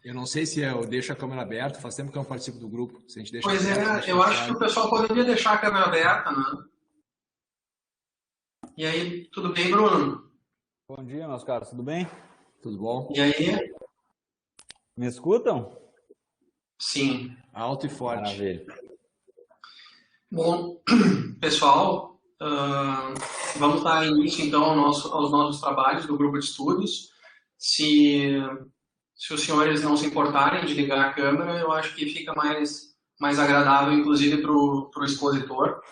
Eu não sei se eu deixo a câmera aberta, faz tempo que eu não participo do grupo. Se a gente deixa Pois aberta, é, eu acho que o pessoal poderia deixar a câmera aberta, né? E aí, tudo bem, Bruno? Bom dia, meus caros, tudo bem? Tudo bom? E aí? Me escutam? Sim. Alto e forte. Maravilha. Bom, pessoal, vamos dar início então aos nossos trabalhos do grupo de estudos. Se os senhores não se importarem de ligar a câmera, eu acho que fica mais agradável, inclusive, para o expositor.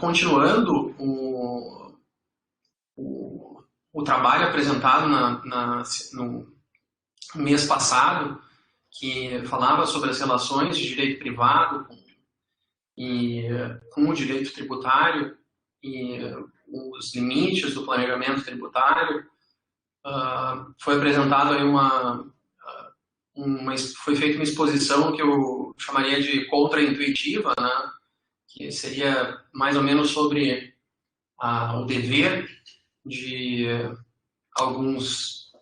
Continuando o trabalho apresentado no mês passado, que falava sobre as relações de direito privado com o direito tributário e os limites do planejamento tributário, foi apresentado aí foi feita uma exposição que eu chamaria de contraintuitiva, né? Que seria mais ou menos sobre o dever de alguns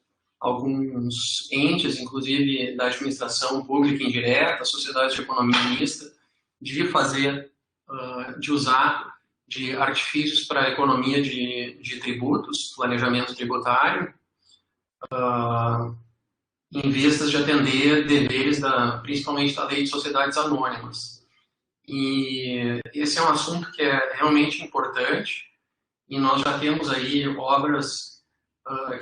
entes, inclusive da administração pública indireta, sociedades de economia mista, de usar de artifícios para a economia de tributos, planejamento tributário, em vistas de atender deveres principalmente da lei de sociedades anônimas. E esse é um assunto que é realmente importante, e nós já temos aí obras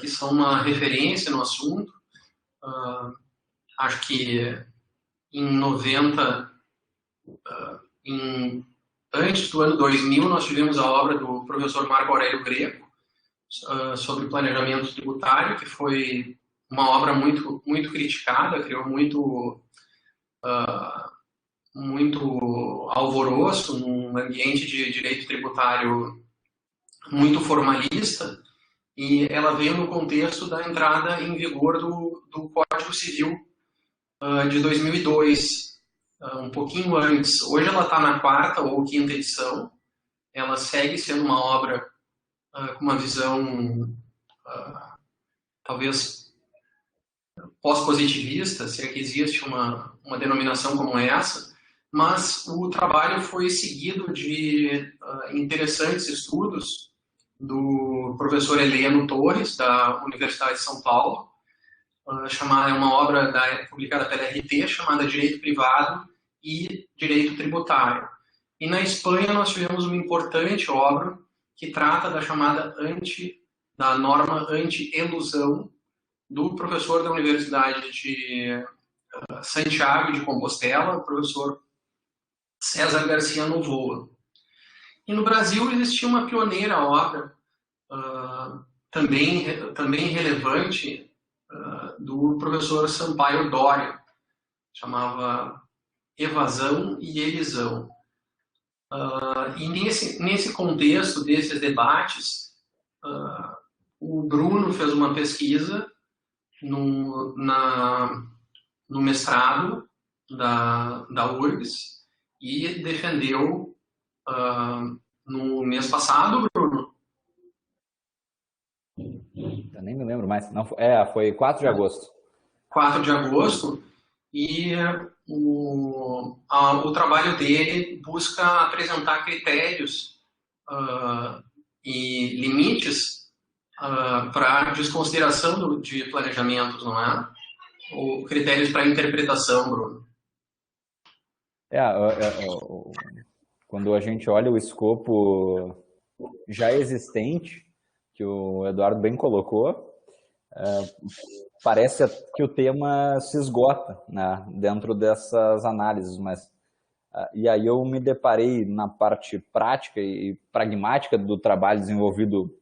que são uma referência no assunto. Acho que em 90, antes do ano 2000, nós tivemos a obra do professor Marco Aurélio Greco sobre planejamento tributário, que foi uma obra muito, muito criticada, criou muito alvoroço num ambiente de direito tributário muito formalista, e ela veio no contexto da entrada em vigor do Código Civil de 2002, um pouquinho antes. Hoje ela está na 4ª ou 5ª edição, ela segue sendo uma obra com uma visão talvez pós-positivista, se é que existe uma denominação como essa, mas o trabalho foi seguido de interessantes estudos do professor Heleno Torres, da Universidade de São Paulo, é uma obra publicada pela RT, chamada Direito Privado e Direito Tributário. E na Espanha nós tivemos uma importante obra que trata da norma anti-elusão, do professor da Universidade de Santiago de Compostela, o professor César Garcia Novoa. E no Brasil existia uma pioneira obra, também relevante, do professor Sampaio Dória, chamava Evasão e Elisão. E nesse contexto desses debates, o Bruno fez uma pesquisa no mestrado da URGS e defendeu no mês passado, Bruno? Eu nem me lembro mais. Não, foi 4 de agosto. 4 de agosto, e o trabalho dele busca apresentar critérios e limites para desconsideração de planejamentos, não é? Ou critérios para interpretação, Bruno. Quando a gente olha o escopo já existente, que o Eduardo bem colocou, parece que o tema se esgota, né, dentro dessas análises, mas e aí eu me deparei na parte prática e pragmática do trabalho desenvolvido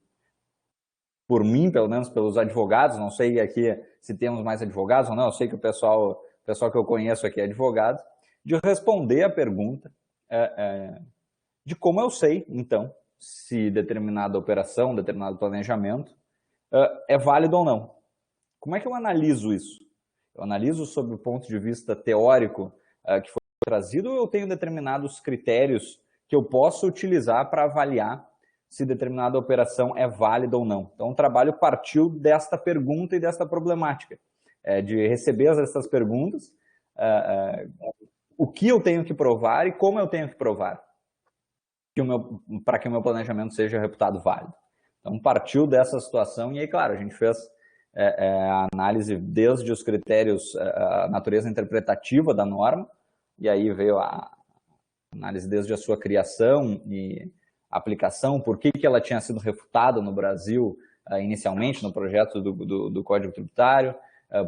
por mim, pelo menos pelos advogados. Não sei aqui se temos mais advogados ou não, eu sei que o pessoal que eu conheço aqui é advogado, de responder a pergunta de como eu sei, então, se determinada operação, determinado planejamento é válido ou não. Como é que eu analiso isso? Eu analiso sob o ponto de vista teórico, que foi trazido, ou eu tenho determinados critérios que eu posso utilizar para avaliar se determinada operação é válida ou não? Então, o trabalho partiu desta pergunta e desta problemática, de receber essas perguntas, o que eu tenho que provar e como eu tenho que provar para que o meu planejamento seja reputado válido. Então, partiu dessa situação e aí, claro, a gente fez a análise desde os critérios, a natureza interpretativa da norma, e aí veio a análise desde a sua criação e aplicação, por que ela tinha sido refutada no Brasil inicialmente no projeto do Código Tributário,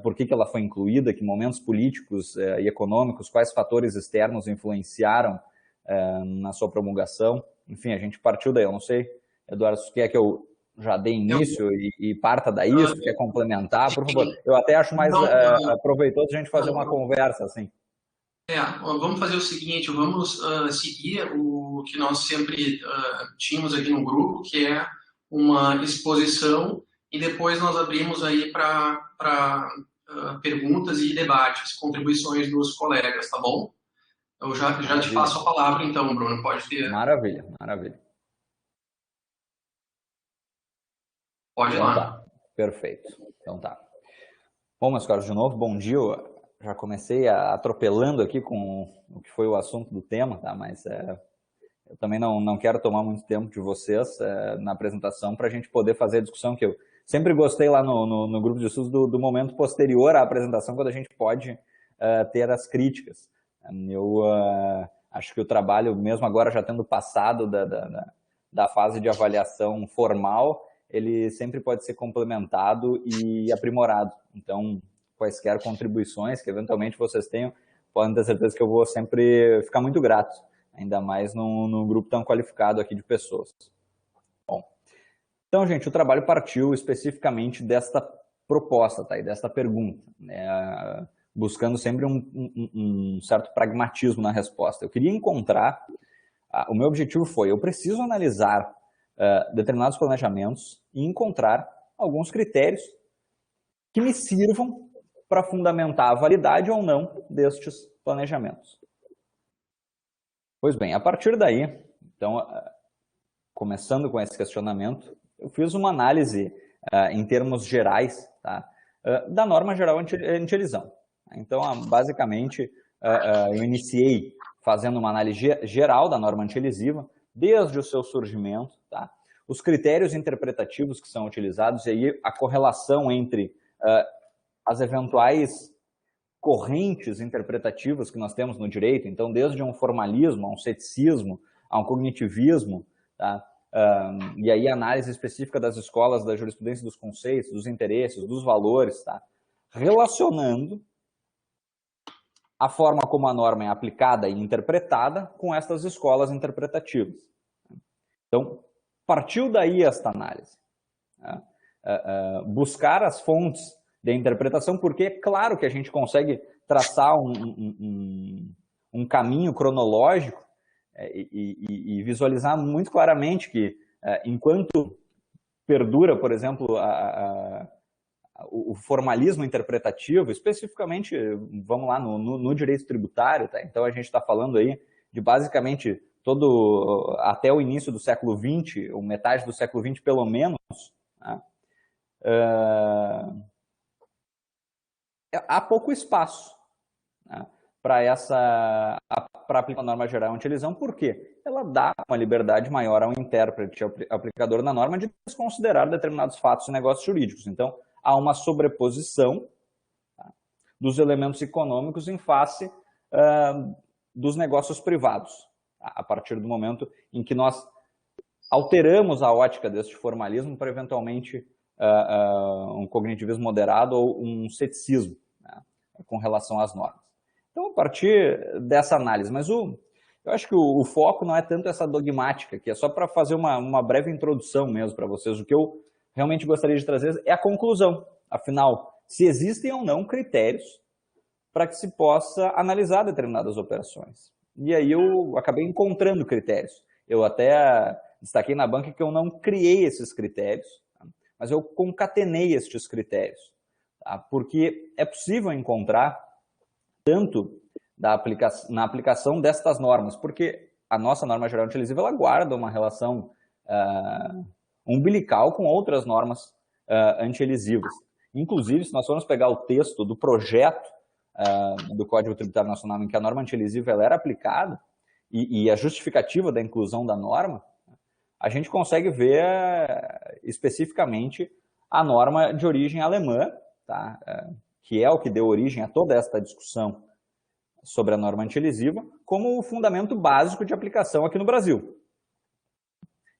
por que ela foi incluída, que momentos políticos e econômicos, quais fatores externos influenciaram na sua promulgação. Enfim, a gente partiu daí. Eu não sei, Eduardo, se quer que eu já dê início e parta daí, se quer complementar, por favor. Eu até acho mais proveitoso a gente fazer uma conversa assim. Vamos fazer o seguinte, vamos seguir o que nós sempre tínhamos aqui no grupo, que é uma exposição, e depois nós abrimos aí para perguntas e debates, contribuições dos colegas, tá bom? Eu já te passo a palavra então, Bruno, pode ter. Maravilha, maravilha. Pode ir então, lá. Tá. Perfeito. Então tá. Bom, meus caros, de novo, bom dia. Eu já comecei atropelando aqui com o que foi o assunto do tema, tá? Mas eu também não quero tomar muito tempo de vocês na apresentação para a gente poder fazer a discussão que eu sempre gostei lá no grupo de estudos do momento posterior à apresentação, quando a gente pode ter as críticas. Eu acho que o trabalho, mesmo agora já tendo passado da fase de avaliação formal, ele sempre pode ser complementado e aprimorado. Então, quaisquer contribuições que eventualmente vocês tenham, podem ter certeza que eu vou sempre ficar muito grato, ainda mais num grupo tão qualificado aqui de pessoas. Bom, então, gente, o trabalho partiu especificamente desta proposta, tá? E desta pergunta, né? Buscando sempre um certo pragmatismo na resposta. Eu queria encontrar, o meu objetivo foi, eu preciso analisar determinados planejamentos e encontrar alguns critérios que me sirvam para fundamentar a validade ou não destes planejamentos. Pois bem, a partir daí, então, começando com esse questionamento, eu fiz uma análise em termos gerais, tá, da norma geral anti-elisão. Então, basicamente, eu iniciei fazendo uma análise geral da norma anti-elisiva, desde o seu surgimento, tá, os critérios interpretativos que são utilizados e aí a correlação entre as eventuais correntes interpretativas que nós temos no direito, então desde um formalismo, a um ceticismo, a um cognitivismo, tá? E aí a análise específica das escolas da jurisprudência dos conceitos, dos interesses, dos valores, tá? Relacionando a forma como a norma é aplicada e interpretada com estas escolas interpretativas. Então, partiu daí esta análise. Tá? Buscar as fontes de interpretação, porque é claro que a gente consegue traçar um caminho cronológico e visualizar muito claramente que, enquanto perdura, por exemplo, o formalismo interpretativo, especificamente, vamos lá, no direito tributário, tá? Então a gente está falando aí de basicamente até o início do século XX, ou metade do século XX pelo menos, tá? Há pouco espaço, né, para aplicar a norma geral anti-elisão, porque ela dá uma liberdade maior ao intérprete, ao aplicador da norma, de desconsiderar determinados fatos e negócios jurídicos. Então, há uma sobreposição, tá, dos elementos econômicos em face dos negócios privados, tá, a partir do momento em que nós alteramos a ótica deste formalismo para, eventualmente, um cognitivismo moderado ou um ceticismo, né, com relação às normas. Então, a partir dessa análise, mas eu acho que o foco não é tanto essa dogmática, que é só para fazer uma breve introdução mesmo para vocês. O que eu realmente gostaria de trazer é a conclusão. Afinal, se existem ou não critérios para que se possa analisar determinadas operações. E aí eu acabei encontrando critérios. Eu até destaquei na banca que eu não criei esses critérios, tá? Mas eu concatenei estes critérios, tá? Porque é possível encontrar tanto na aplicação destas normas, porque a nossa norma geral antilesiva ela guarda uma relação umbilical com outras normas antielisivas. Inclusive, se nós formos pegar o texto do projeto do Código Tributário Nacional em que a norma antielisiva ela era aplicada e a justificativa da inclusão da norma, a gente consegue ver especificamente a norma de origem alemã, tá? Que é o que deu origem a toda esta discussão sobre a norma antielisiva, como o fundamento básico de aplicação aqui no Brasil.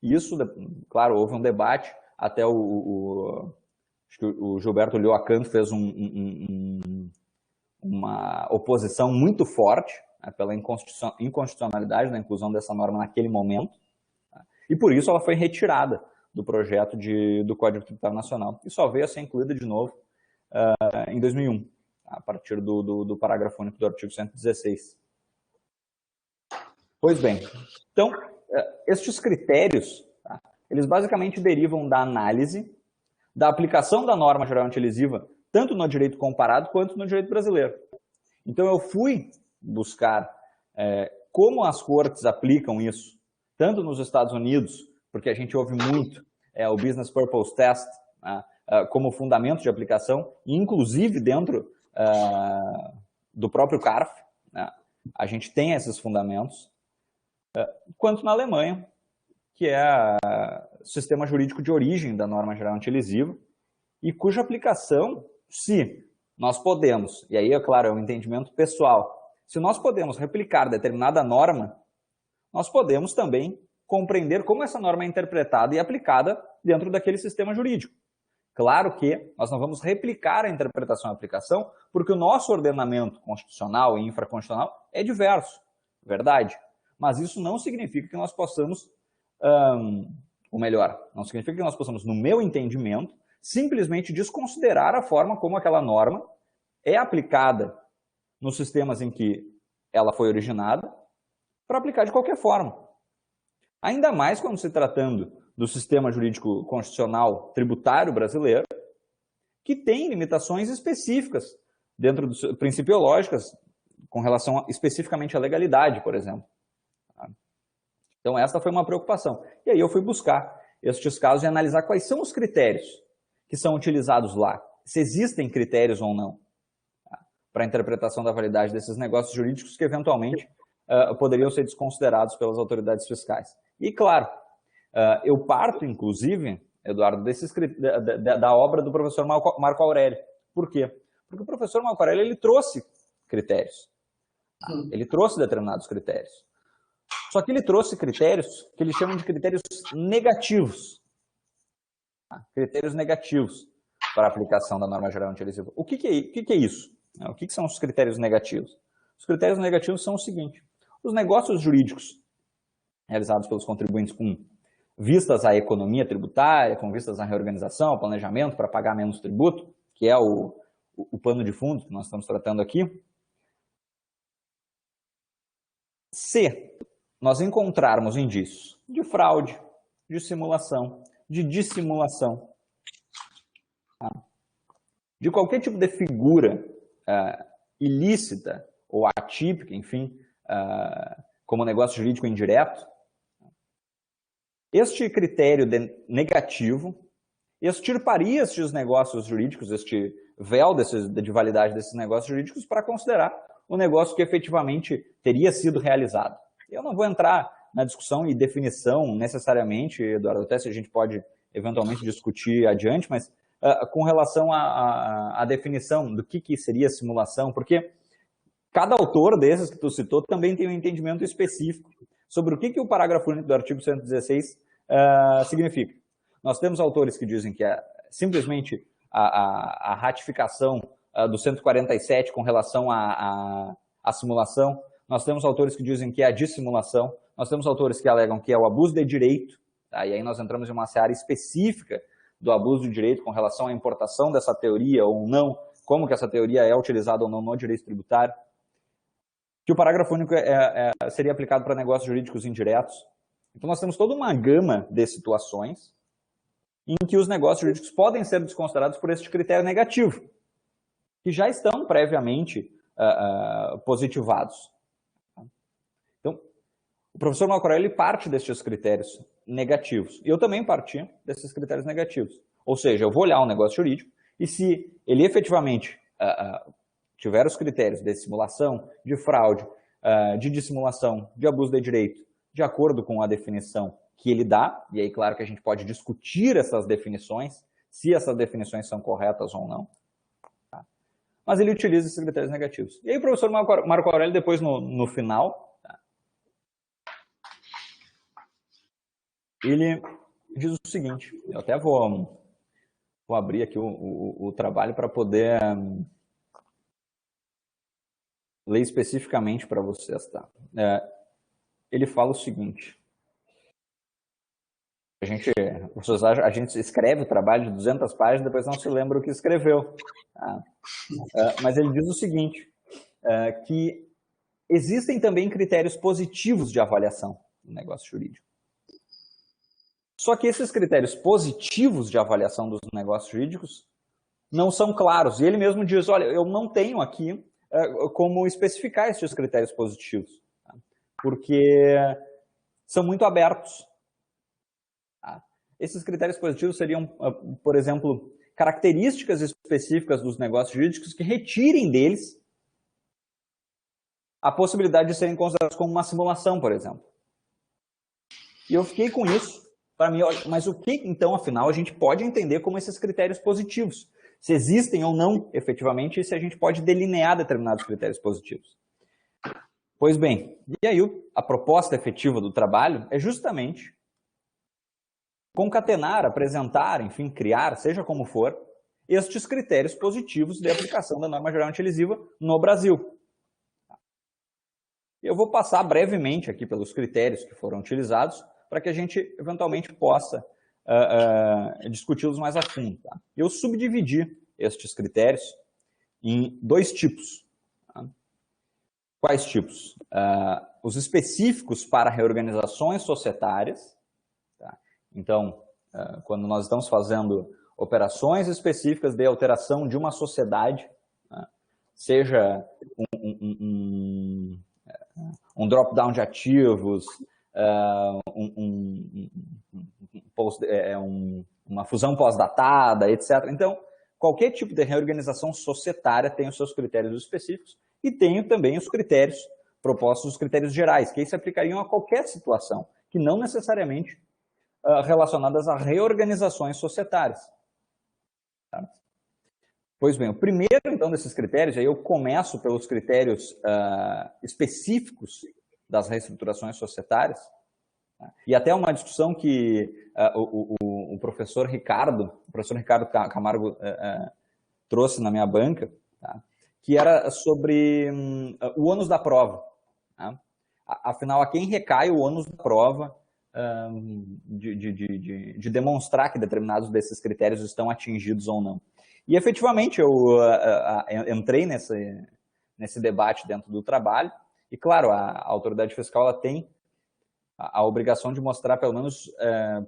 Isso, claro, houve um debate, até acho que o Gilberto Lyoacan fez uma oposição muito forte pela inconstitucionalidade da inclusão dessa norma naquele momento, e por isso ela foi retirada do projeto do Código Tributário Nacional, e só veio a ser incluída de novo em 2001, a partir do parágrafo único do artigo 116. Pois bem, então, estes critérios, tá, eles basicamente derivam da análise da aplicação da norma geral antielisiva, tanto no direito comparado quanto no direito brasileiro. Então, eu fui buscar como as cortes aplicam isso, tanto nos Estados Unidos, porque a gente ouve muito o Business Purpose Test, como fundamento de aplicação, e inclusive dentro do próprio CARF, a gente tem esses fundamentos, quanto na Alemanha, que é o sistema jurídico de origem da norma geral antielisiva, e cuja aplicação, se nós podemos, e aí, é claro, é um entendimento pessoal, se nós podemos replicar determinada norma, nós podemos também compreender como essa norma é interpretada e aplicada dentro daquele sistema jurídico. Claro que nós não vamos replicar a interpretação e aplicação, porque o nosso ordenamento constitucional e infraconstitucional é diverso, verdade. Mas isso não significa que nós possamos, ou melhor, não significa que nós possamos, no meu entendimento, simplesmente desconsiderar a forma como aquela norma é aplicada nos sistemas em que ela foi originada, para aplicar de qualquer forma. Ainda mais quando se tratando do sistema jurídico constitucional tributário brasileiro, que tem limitações específicas dentro dos principiológicas com relação especificamente à legalidade, por exemplo. Então essa foi uma preocupação. E aí eu fui buscar estes casos e analisar quais são os critérios que são utilizados lá, se existem critérios ou não, para a interpretação da validade desses negócios jurídicos que eventualmente poderiam ser desconsiderados pelas autoridades fiscais. E claro, eu parto, inclusive, Eduardo, da obra do professor Marco Aurélio. Por quê? Porque o professor Marco Aurélio ele trouxe critérios. Ele trouxe determinados critérios. Só que ele trouxe critérios que ele chama de critérios negativos. Critérios negativos para a aplicação da norma geral antielisiva. O que é isso? O que são os critérios negativos? Os critérios negativos são o seguinte: os negócios jurídicos realizados pelos contribuintes com vistas à economia tributária, com vistas à reorganização, ao planejamento para pagar menos tributo, que é o pano de fundo que nós estamos tratando aqui. Se nós encontrarmos indícios de fraude, de simulação, de dissimulação, de qualquer tipo de figura ilícita ou atípica, enfim, como negócio jurídico indireto, este critério negativo extirparia estes negócios jurídicos, este véu de validade desses negócios jurídicos para considerar o negócio que efetivamente teria sido realizado. Eu não vou entrar na discussão e definição necessariamente, Eduardo, até se a gente pode eventualmente discutir adiante, mas com relação à definição do que seria simulação, porque cada autor desses que tu citou também tem um entendimento específico sobre o que o parágrafo único do artigo 116 significa. Nós temos autores que dizem que é simplesmente a ratificação do 147 com relação à simulação. Nós temos autores que dizem que é a dissimulação. Nós temos autores que alegam que é o abuso de direito. Tá? E aí nós entramos em uma seara específica do abuso de direito com relação à importação dessa teoria ou não, como que essa teoria é utilizada ou não no direito tributário. Que o parágrafo único seria aplicado para negócios jurídicos indiretos. Então nós temos toda uma gama de situações em que os negócios jurídicos podem ser desconsiderados por este critério negativo, que já estão previamente positivados. Então, o professor Marco Aurélio parte destes critérios negativos. E eu também parti desses critérios negativos. Ou seja, eu vou olhar um negócio jurídico e se ele efetivamente tiver os critérios de simulação, de fraude, de dissimulação, de abuso de direito, de acordo com a definição que ele dá, e aí claro que a gente pode discutir essas definições, se essas definições são corretas ou não, tá? Mas ele utiliza esses critérios negativos. E aí o professor Marco Aurélio, depois no final, tá? Ele diz o seguinte, eu até vou abrir aqui o trabalho para poder ler especificamente para vocês, tá? Ele fala o seguinte, a gente escreve o trabalho de 200 páginas, depois não se lembra o que escreveu, tá? Mas ele diz o seguinte, que existem também critérios positivos de avaliação no negócio jurídico. Só que esses critérios positivos de avaliação dos negócios jurídicos não são claros. E ele mesmo diz, olha, eu não tenho aqui como especificar esses critérios positivos, tá? Porque são muito abertos. Tá? Esses critérios positivos seriam, por exemplo, características específicas dos negócios jurídicos que retirem deles a possibilidade de serem considerados como uma simulação, por exemplo. E eu fiquei com isso. Para mim, mas o que, então, afinal, a gente pode entender como esses critérios positivos? Se existem ou não, efetivamente, e se a gente pode delinear determinados critérios positivos. Pois bem, e aí a proposta efetiva do trabalho é justamente concatenar, apresentar, enfim, criar, seja como for, estes critérios positivos de aplicação da norma geral antilesiva no Brasil. Eu vou passar brevemente aqui pelos critérios que foram utilizados, para que a gente eventualmente possa discuti-los mais a fundo. Tá? Eu subdividi estes critérios em dois tipos. Tá? Quais tipos? Os específicos para reorganizações societárias. Tá? Então, quando nós estamos fazendo operações específicas de alteração de uma sociedade, tá? Seja um drop-down de ativos, uma fusão pós-datada, etc. Então, qualquer tipo de reorganização societária tem os seus critérios específicos e tem também os critérios propostos, os critérios gerais, que aí se aplicariam a qualquer situação, que não necessariamente relacionadas a reorganizações societárias. Tá? Pois bem, o primeiro, então, desses critérios, aí eu começo pelos critérios específicos das reestruturações societárias, tá? E até uma discussão que o professor Ricardo Camargo trouxe na minha banca, tá? Que era sobre o ônus da prova. Tá? Afinal, a quem recai o ônus da prova de demonstrar que determinados desses critérios estão atingidos ou não. E efetivamente eu entrei nesse debate dentro do trabalho, e claro, a autoridade fiscal ela tem a obrigação de mostrar pelo menos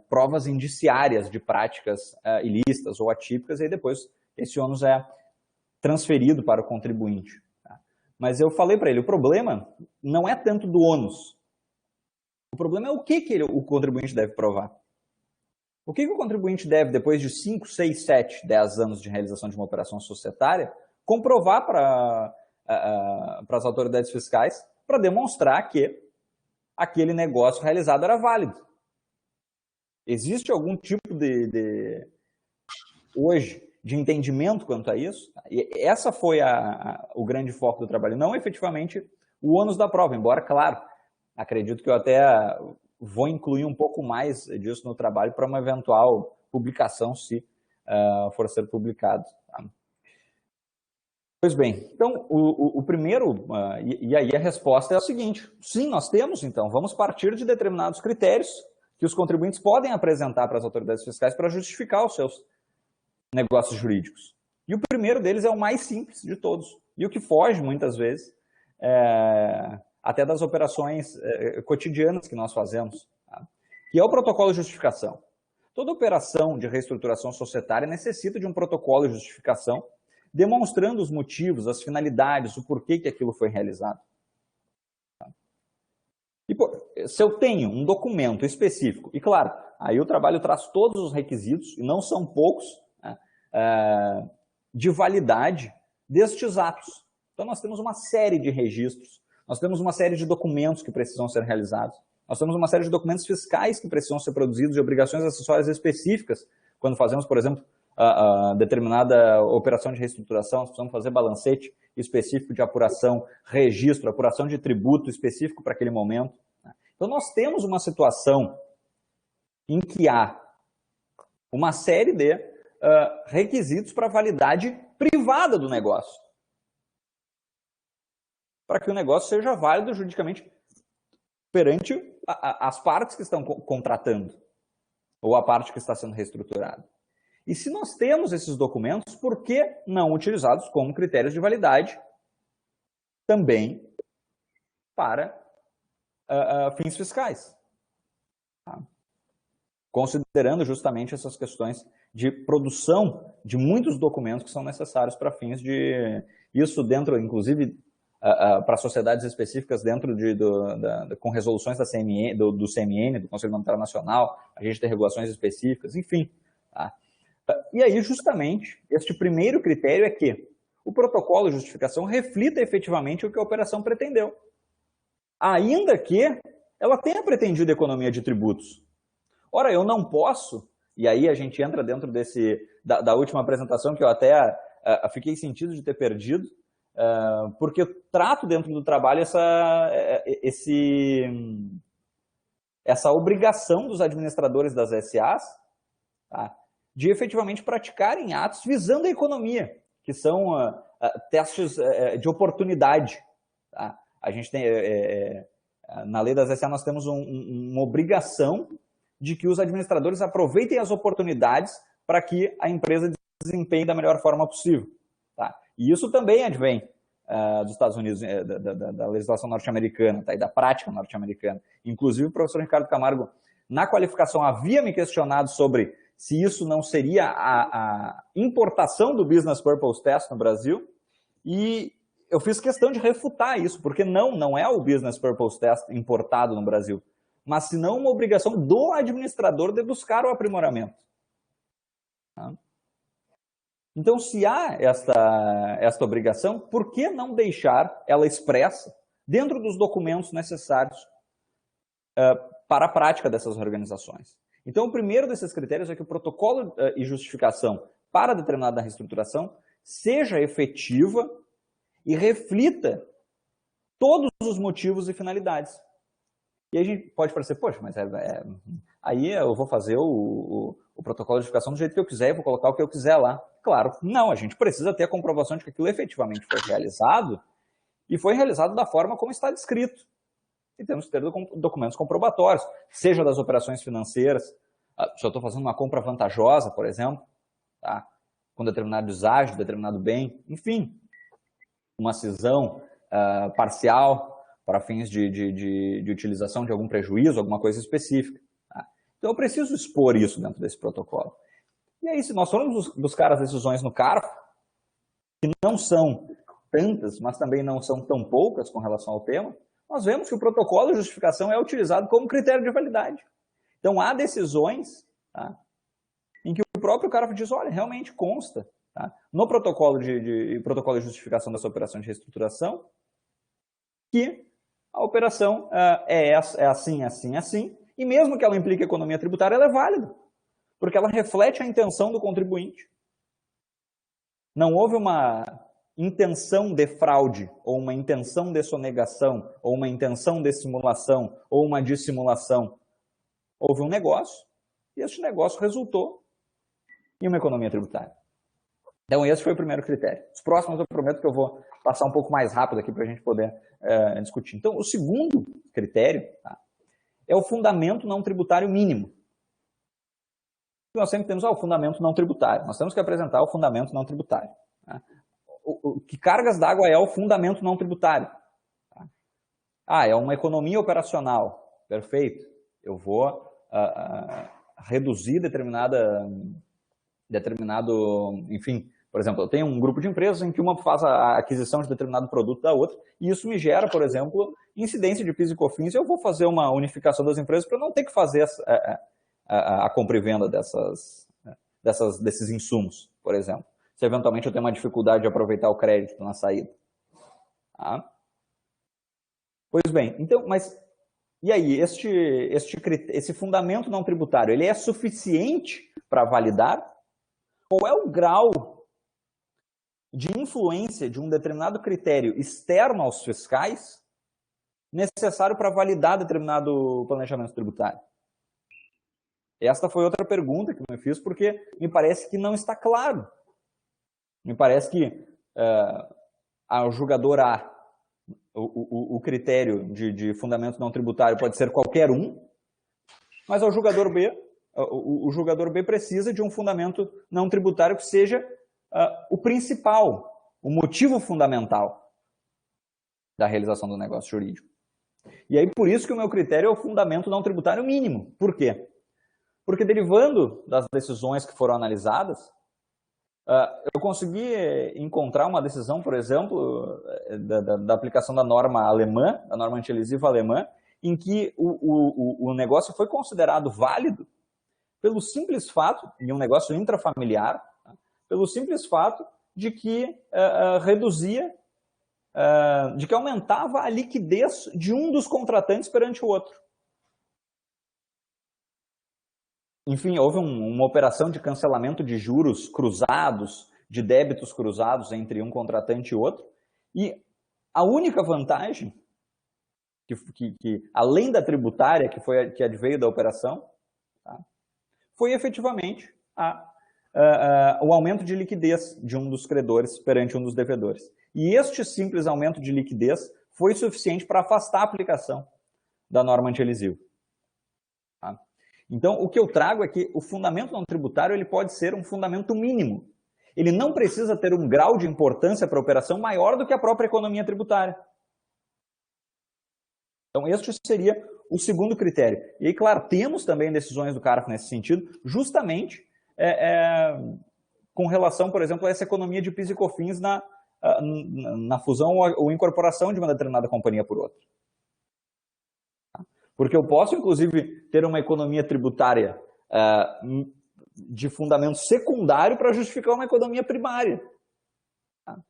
provas indiciárias de práticas ilícitas ou atípicas, e aí depois esse ônus é transferido para o contribuinte. Tá? Mas eu falei para ele, o problema não é tanto do ônus, o problema é o que o contribuinte deve provar. O que o contribuinte deve, depois de 5, 6, 7, 10 anos de realização de uma operação societária, comprovar para as autoridades fiscais para demonstrar que aquele negócio realizado era válido. Existe algum tipo hoje, de entendimento quanto a isso? E essa foi o grande foco do trabalho, não efetivamente o ônus da prova, embora, claro, acredito que eu até vou incluir um pouco mais disso no trabalho para uma eventual publicação, se for ser publicado. Tá? Pois bem, então o primeiro, e aí a resposta é a seguinte, sim, nós temos então, vamos partir de determinados critérios que os contribuintes podem apresentar para as autoridades fiscais para justificar os seus negócios jurídicos. E o primeiro deles é o mais simples de todos, e o que foge muitas vezes até das operações cotidianas que nós fazemos, tá? Que é o protocolo de justificação. Toda operação de reestruturação societária necessita de um protocolo de justificação demonstrando os motivos, as finalidades, o porquê que aquilo foi realizado. E, se eu tenho um documento específico, e claro, aí o trabalho traz todos os requisitos, e não são poucos, né, de validade destes atos. Então nós temos uma série de registros, nós temos uma série de documentos que precisam ser realizados, nós temos uma série de documentos fiscais que precisam ser produzidos e obrigações acessórias específicas, quando fazemos, por exemplo, determinada operação de reestruturação, nós precisamos fazer balancete específico de apuração, registro, apuração de tributo específico para aquele momento. Então nós temos uma situação em que há uma série de requisitos para validade privada do negócio, para que o negócio seja válido juridicamente perante as partes que estão contratando, ou a parte que está sendo reestruturada. E se nós temos esses documentos, por que não utilizados como critérios de validade também para fins fiscais? Tá? Considerando justamente essas questões de produção de muitos documentos que são necessários para fins de... Isso dentro, inclusive, para sociedades específicas dentro com resoluções da CMN, do CMN, do Conselho Monetário Nacional, a gente tem regulações específicas, enfim. Tá? E aí, justamente, este primeiro critério é que o protocolo de justificação reflita efetivamente o que a operação pretendeu, ainda que ela tenha pretendido economia de tributos. Ora, eu não posso, e aí a gente entra dentro da última apresentação que eu até fiquei sentido de ter perdido, porque eu trato dentro do trabalho essa obrigação dos administradores das SAs, tá, de efetivamente praticarem atos visando a economia, que são testes de oportunidade. Tá? A gente tem, na lei das SA nós temos uma obrigação de que os administradores aproveitem as oportunidades para que a empresa desempenhe da melhor forma possível. Tá? E isso também advém dos Estados Unidos, da legislação norte-americana, tá? E da prática norte-americana. Inclusive o professor Ricardo Camargo, na qualificação, havia me questionado sobre se isso não seria a importação do Business Purpose Test no Brasil, e eu fiz questão de refutar isso, porque não é o Business Purpose Test importado no Brasil, mas senão uma obrigação do administrador de buscar o aprimoramento. Tá? Então, se há esta obrigação, por que não deixar ela expressa dentro dos documentos necessários para a prática dessas organizações? Então, o primeiro desses critérios é que o protocolo e justificação para determinada reestruturação seja efetiva e reflita todos os motivos e finalidades. E aí a gente pode parecer, poxa, mas aí eu vou fazer o protocolo de justificação do jeito que eu quiser e vou colocar o que eu quiser lá. Claro, não, a gente precisa ter a comprovação de que aquilo efetivamente foi realizado e foi realizado da forma como está descrito. E temos que ter documentos comprobatórios, seja das operações financeiras, se eu estou fazendo uma compra vantajosa, por exemplo, tá? Com determinado deságio, determinado bem, enfim, uma cisão parcial para fins de utilização de algum prejuízo, alguma coisa específica. Tá? Então eu preciso expor isso dentro desse protocolo. E aí, se nós formos buscar as decisões no CARF, que não são tantas, mas também não são tão poucas com relação ao tema, nós vemos que o protocolo de justificação é utilizado como critério de validade. Então, há decisões, tá, em que o próprio CARF diz, olha, realmente consta, tá, no protocolo de justificação dessa operação de reestruturação, que a operação é assim, assim, assim, e mesmo que ela implique economia tributária, ela é válida, porque ela reflete a intenção do contribuinte. Não houve uma intenção de fraude, ou uma intenção de sonegação, ou uma intenção de simulação, ou uma dissimulação. Houve um negócio, e esse negócio resultou em uma economia tributária. Então esse foi o primeiro critério. Os próximos eu prometo que eu vou passar um pouco mais rápido aqui para a gente poder discutir. Então o segundo critério, tá, é o fundamento não tributário mínimo. Nós sempre temos o fundamento não tributário. Nós temos que apresentar o fundamento não tributário. Tá? Que cargas d'água é o fundamento não tributário? Tá? É uma economia operacional. Perfeito. Eu vou reduzir determinado, enfim, Por exemplo, eu tenho um grupo de empresas em que uma faz a aquisição de determinado produto da outra, e isso me gera, por exemplo, incidência de PIS e COFINS, e eu vou fazer uma unificação das empresas para não ter que fazer a compra e venda desses insumos, por exemplo. Se eventualmente eu tenho uma dificuldade de aproveitar o crédito na saída. Tá? Pois bem, então, mas e aí, esse fundamento não tributário, ele é suficiente para validar? Qual é o grau de influência de um determinado critério externo aos fiscais necessário para validar determinado planejamento tributário? Esta foi outra pergunta que eu me fiz, porque me parece que não está claro. Me parece que ao julgador A, o critério de fundamento não tributário pode ser qualquer um, mas ao julgador B, o julgador B precisa de um fundamento não tributário que seja o principal, o motivo fundamental da realização do negócio jurídico. E aí, por isso que o meu critério é o fundamento não tributário mínimo. Por quê? Porque derivando das decisões que foram analisadas, eu consegui encontrar uma decisão, por exemplo, da aplicação da norma alemã, da norma antielisiva alemã, em que o negócio foi considerado válido pelo simples fato, de um negócio intrafamiliar, pelo simples fato de que reduzia, de que aumentava a liquidez de um dos contratantes perante o outro. Enfim, houve uma operação de cancelamento de juros cruzados, de débitos cruzados entre um contratante e outro, e a única vantagem, que além da tributária que adveio da operação, tá, foi efetivamente o aumento de liquidez de um dos credores perante um dos devedores. E este simples aumento de liquidez foi suficiente para afastar a aplicação da norma antielisiva. Tá? Então, o que eu trago é que o fundamento não tributário ele pode ser um fundamento mínimo. Ele não precisa ter um grau de importância para a operação maior do que a própria economia tributária. Então, este seria o segundo critério. E aí, claro, temos também decisões do CARF nesse sentido, justamente com relação, por exemplo, a essa economia de PIS e COFINS na fusão ou incorporação de uma determinada companhia por outra. Porque eu posso, inclusive, ter uma economia tributária de fundamento secundário para justificar uma economia primária. Tá?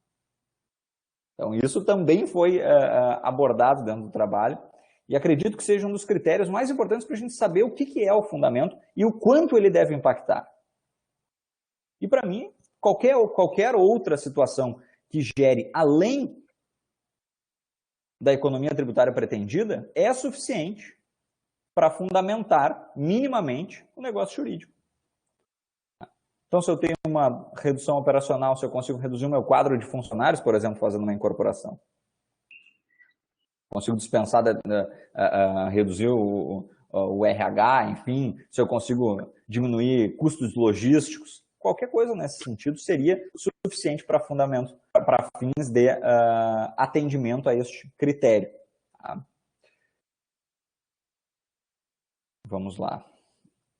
Então, isso também foi abordado dentro do trabalho e acredito que seja um dos critérios mais importantes para a gente saber o que é o fundamento e o quanto ele deve impactar. E, para mim, qualquer outra situação que gere além da economia tributária pretendida é suficiente para fundamentar minimamente o negócio jurídico. Então, se eu tenho uma redução operacional, se eu consigo reduzir o meu quadro de funcionários, por exemplo, fazendo uma incorporação, consigo dispensar, reduzir o RH, enfim, se eu consigo diminuir custos logísticos, qualquer coisa nesse sentido seria suficiente para fundamento, para fins de atendimento a este critério. Tá? Vamos lá.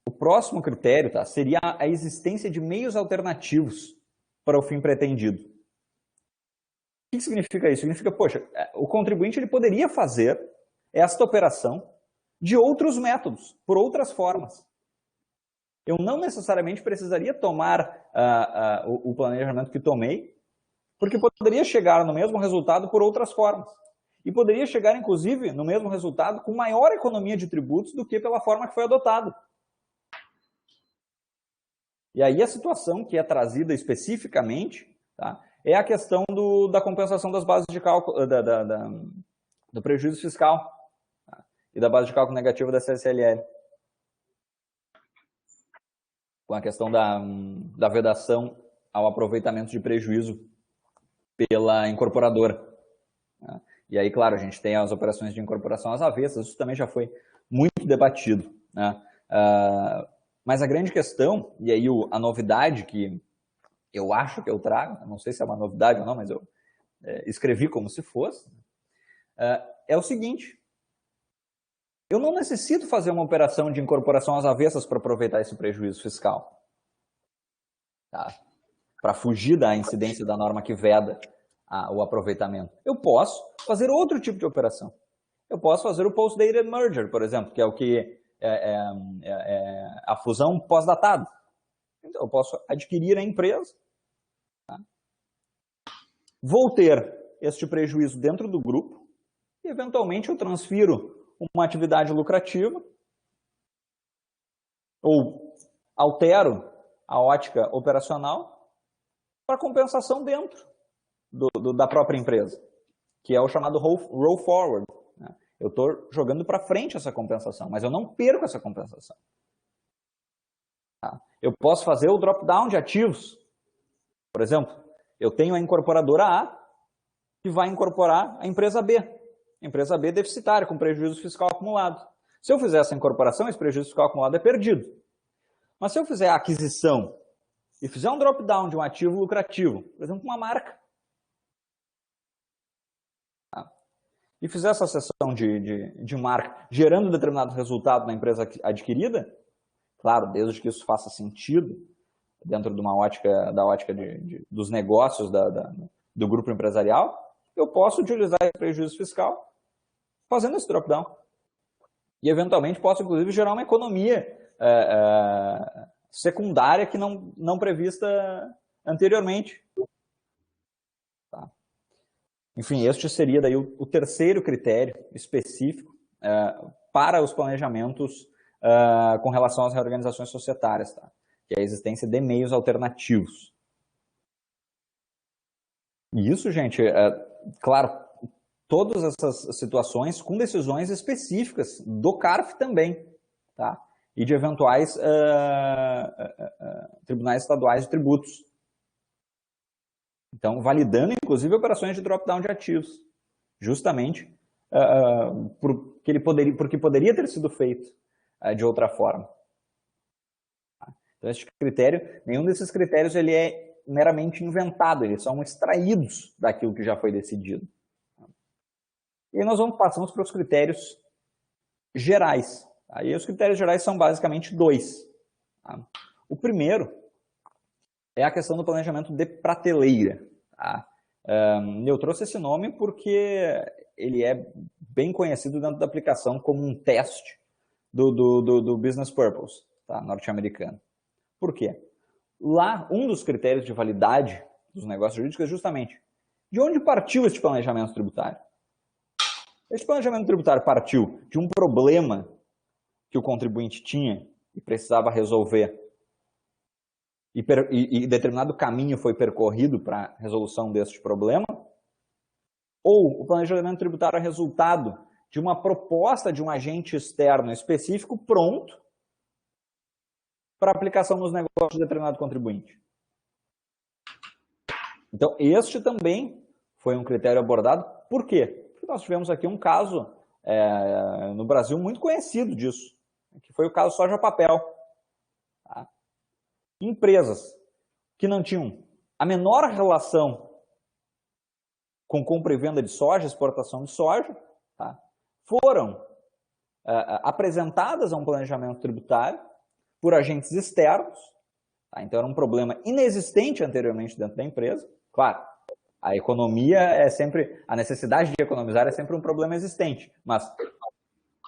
O próximo critério, tá, seria a existência de meios alternativos para o fim pretendido. O que significa isso? Significa, poxa, o contribuinte ele poderia fazer esta operação de outros métodos, por outras formas. Eu não necessariamente precisaria tomar o planejamento que tomei, porque poderia chegar no mesmo resultado por outras formas. E poderia chegar, inclusive, no mesmo resultado com maior economia de tributos do que pela forma que foi adotada. E aí a situação que é trazida especificamente, tá, é a questão da compensação das bases de cálculo, do prejuízo fiscal, tá, e da base de cálculo negativa da CSLL. Com a questão da vedação ao aproveitamento de prejuízo pela incorporadora. Tá? E aí, claro, a gente tem as operações de incorporação às avessas, isso também já foi muito debatido. Né? Mas a grande questão, e aí a novidade que eu acho que eu trago, não sei se é uma novidade ou não, mas eu escrevi como se fosse, é o seguinte: eu não necessito fazer uma operação de incorporação às avessas para aproveitar esse prejuízo fiscal. Tá? para fugir da incidência da norma que veda o aproveitamento. Eu posso fazer outro tipo de operação. Eu posso fazer o post-dated merger, por exemplo, que é o que a fusão pós-datada. Então, eu posso adquirir a empresa, tá? Vou ter este prejuízo dentro do grupo e, eventualmente, eu transfiro uma atividade lucrativa ou altero a ótica operacional para compensação dentro da própria empresa, que é o chamado roll forward, né? Eu estou jogando para frente essa compensação, mas eu não perco essa compensação. Tá? Eu posso fazer o drop-down de ativos. Por exemplo, eu tenho a incorporadora A que vai incorporar a empresa B. A empresa B deficitária, com prejuízo fiscal acumulado. Se eu fizer essa incorporação, esse prejuízo fiscal acumulado é perdido. Mas se eu fizer a aquisição e fizer um drop-down de um ativo lucrativo, por exemplo, uma marca, tá? E fizer essa cessão de marca, gerando determinado resultado na empresa adquirida, claro, desde que isso faça sentido dentro de uma ótica, dos negócios do grupo empresarial, eu posso utilizar esse prejuízo fiscal fazendo esse drop-down. E, eventualmente, posso, inclusive, gerar uma economia secundária que não prevista anteriormente. Tá? Enfim, este seria daí o terceiro critério específico para os planejamentos com relação às reorganizações societárias, tá? Que é a existência de meios alternativos. E isso, gente, claro, todas essas situações com decisões específicas do CARF também, tá? E de eventuais tribunais estaduais de tributos. Então, validando, inclusive, operações de drop-down de ativos, justamente porque poderia ter sido feito de outra forma. Então, este critério, nenhum desses critérios ele é meramente inventado, eles são extraídos daquilo que já foi decidido. E aí nós passamos para os critérios gerais. Aí os critérios gerais são basicamente dois. Tá? O primeiro é a questão do planejamento de prateleira. Tá? Eu trouxe esse nome porque ele é bem conhecido dentro da aplicação como um teste do Business Purpose, tá? Norte-americano. Por quê? Lá, um dos critérios de validade dos negócios jurídicos é justamente de onde partiu este planejamento tributário. Este planejamento tributário partiu de um problema que o contribuinte tinha e precisava resolver e determinado caminho foi percorrido para a resolução deste problema, ou o planejamento tributário é resultado de uma proposta de um agente externo específico pronto para aplicação nos negócios de determinado contribuinte. Então, este também foi um critério abordado. Por quê? Porque nós tivemos aqui um caso no Brasil muito conhecido disso, que foi o caso Soja Papel. Tá? Empresas que não tinham a menor relação com compra e venda de soja, exportação de soja, tá? Foram apresentadas a um planejamento tributário por agentes externos, tá? Então era um problema inexistente anteriormente dentro da empresa. Claro, a economia a necessidade de economizar é sempre um problema existente, mas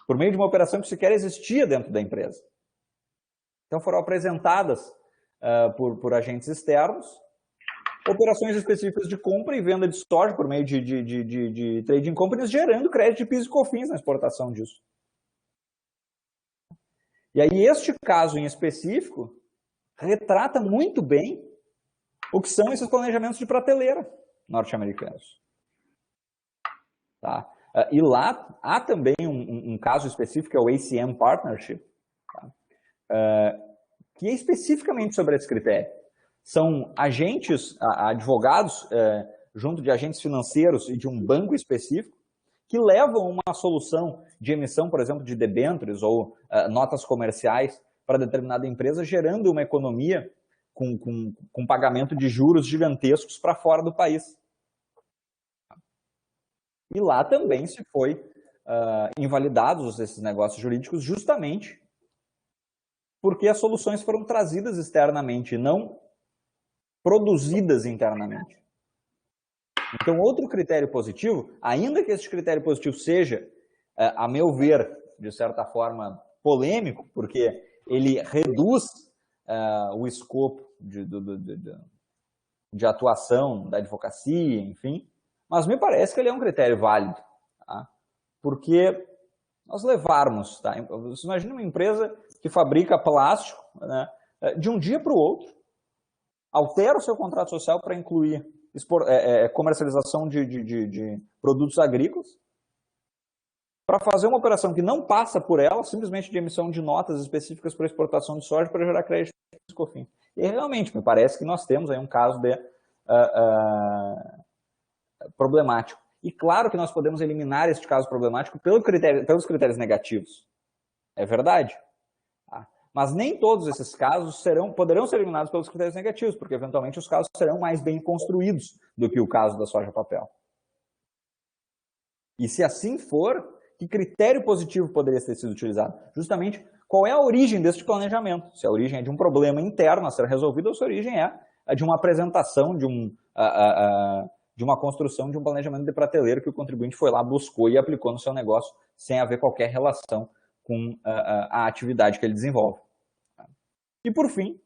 por meio de uma operação que sequer existia dentro da empresa. Então foram apresentadas por agentes externos operações específicas de compra e venda de soja por meio de trading companies, gerando crédito de PIS e COFINS na exportação disso. E aí este caso em específico retrata muito bem o que são esses planejamentos de prateleira norte-americanos. Tá? E lá há também um caso específico, que é o ACM Partnership, tá? Que é especificamente sobre esse critério. São agentes, advogados, junto de agentes financeiros e de um banco específico, que levam uma solução de emissão, por exemplo, de debêntures ou notas comerciais para determinada empresa, gerando uma economia com pagamento de juros gigantescos para fora do país. E lá também se foi invalidados esses negócios jurídicos justamente porque as soluções foram trazidas externamente, não produzidas internamente. Então, outro critério positivo, ainda que esse critério positivo seja, a meu ver, de certa forma, polêmico, porque ele reduz o escopo de atuação da advocacia, enfim, mas me parece que ele é um critério válido, tá? Porque nós levarmos, tá? Você imagina uma empresa que fabrica plástico, né, de um dia para o outro, altera o seu contrato social para incluir comercialização de produtos agrícolas, para fazer uma operação que não passa por ela, simplesmente de emissão de notas específicas para exportação de soja para gerar crédito de COFINS. E realmente, me parece que nós temos aí um caso de problemático. E claro que nós podemos eliminar este caso problemático pelos critérios negativos. É verdade. Tá? Mas nem todos esses casos poderão ser eliminados pelos critérios negativos, porque eventualmente os casos serão mais bem construídos do que o caso da soja-papel. E se assim for, que critério positivo poderia ter sido utilizado? Justamente, qual é a origem deste planejamento? Se a origem é de um problema interno a ser resolvido ou se a origem é de uma apresentação, de uma construção de um planejamento de prateleira que o contribuinte foi lá, buscou e aplicou no seu negócio sem haver qualquer relação com a atividade que ele desenvolve. E por fim,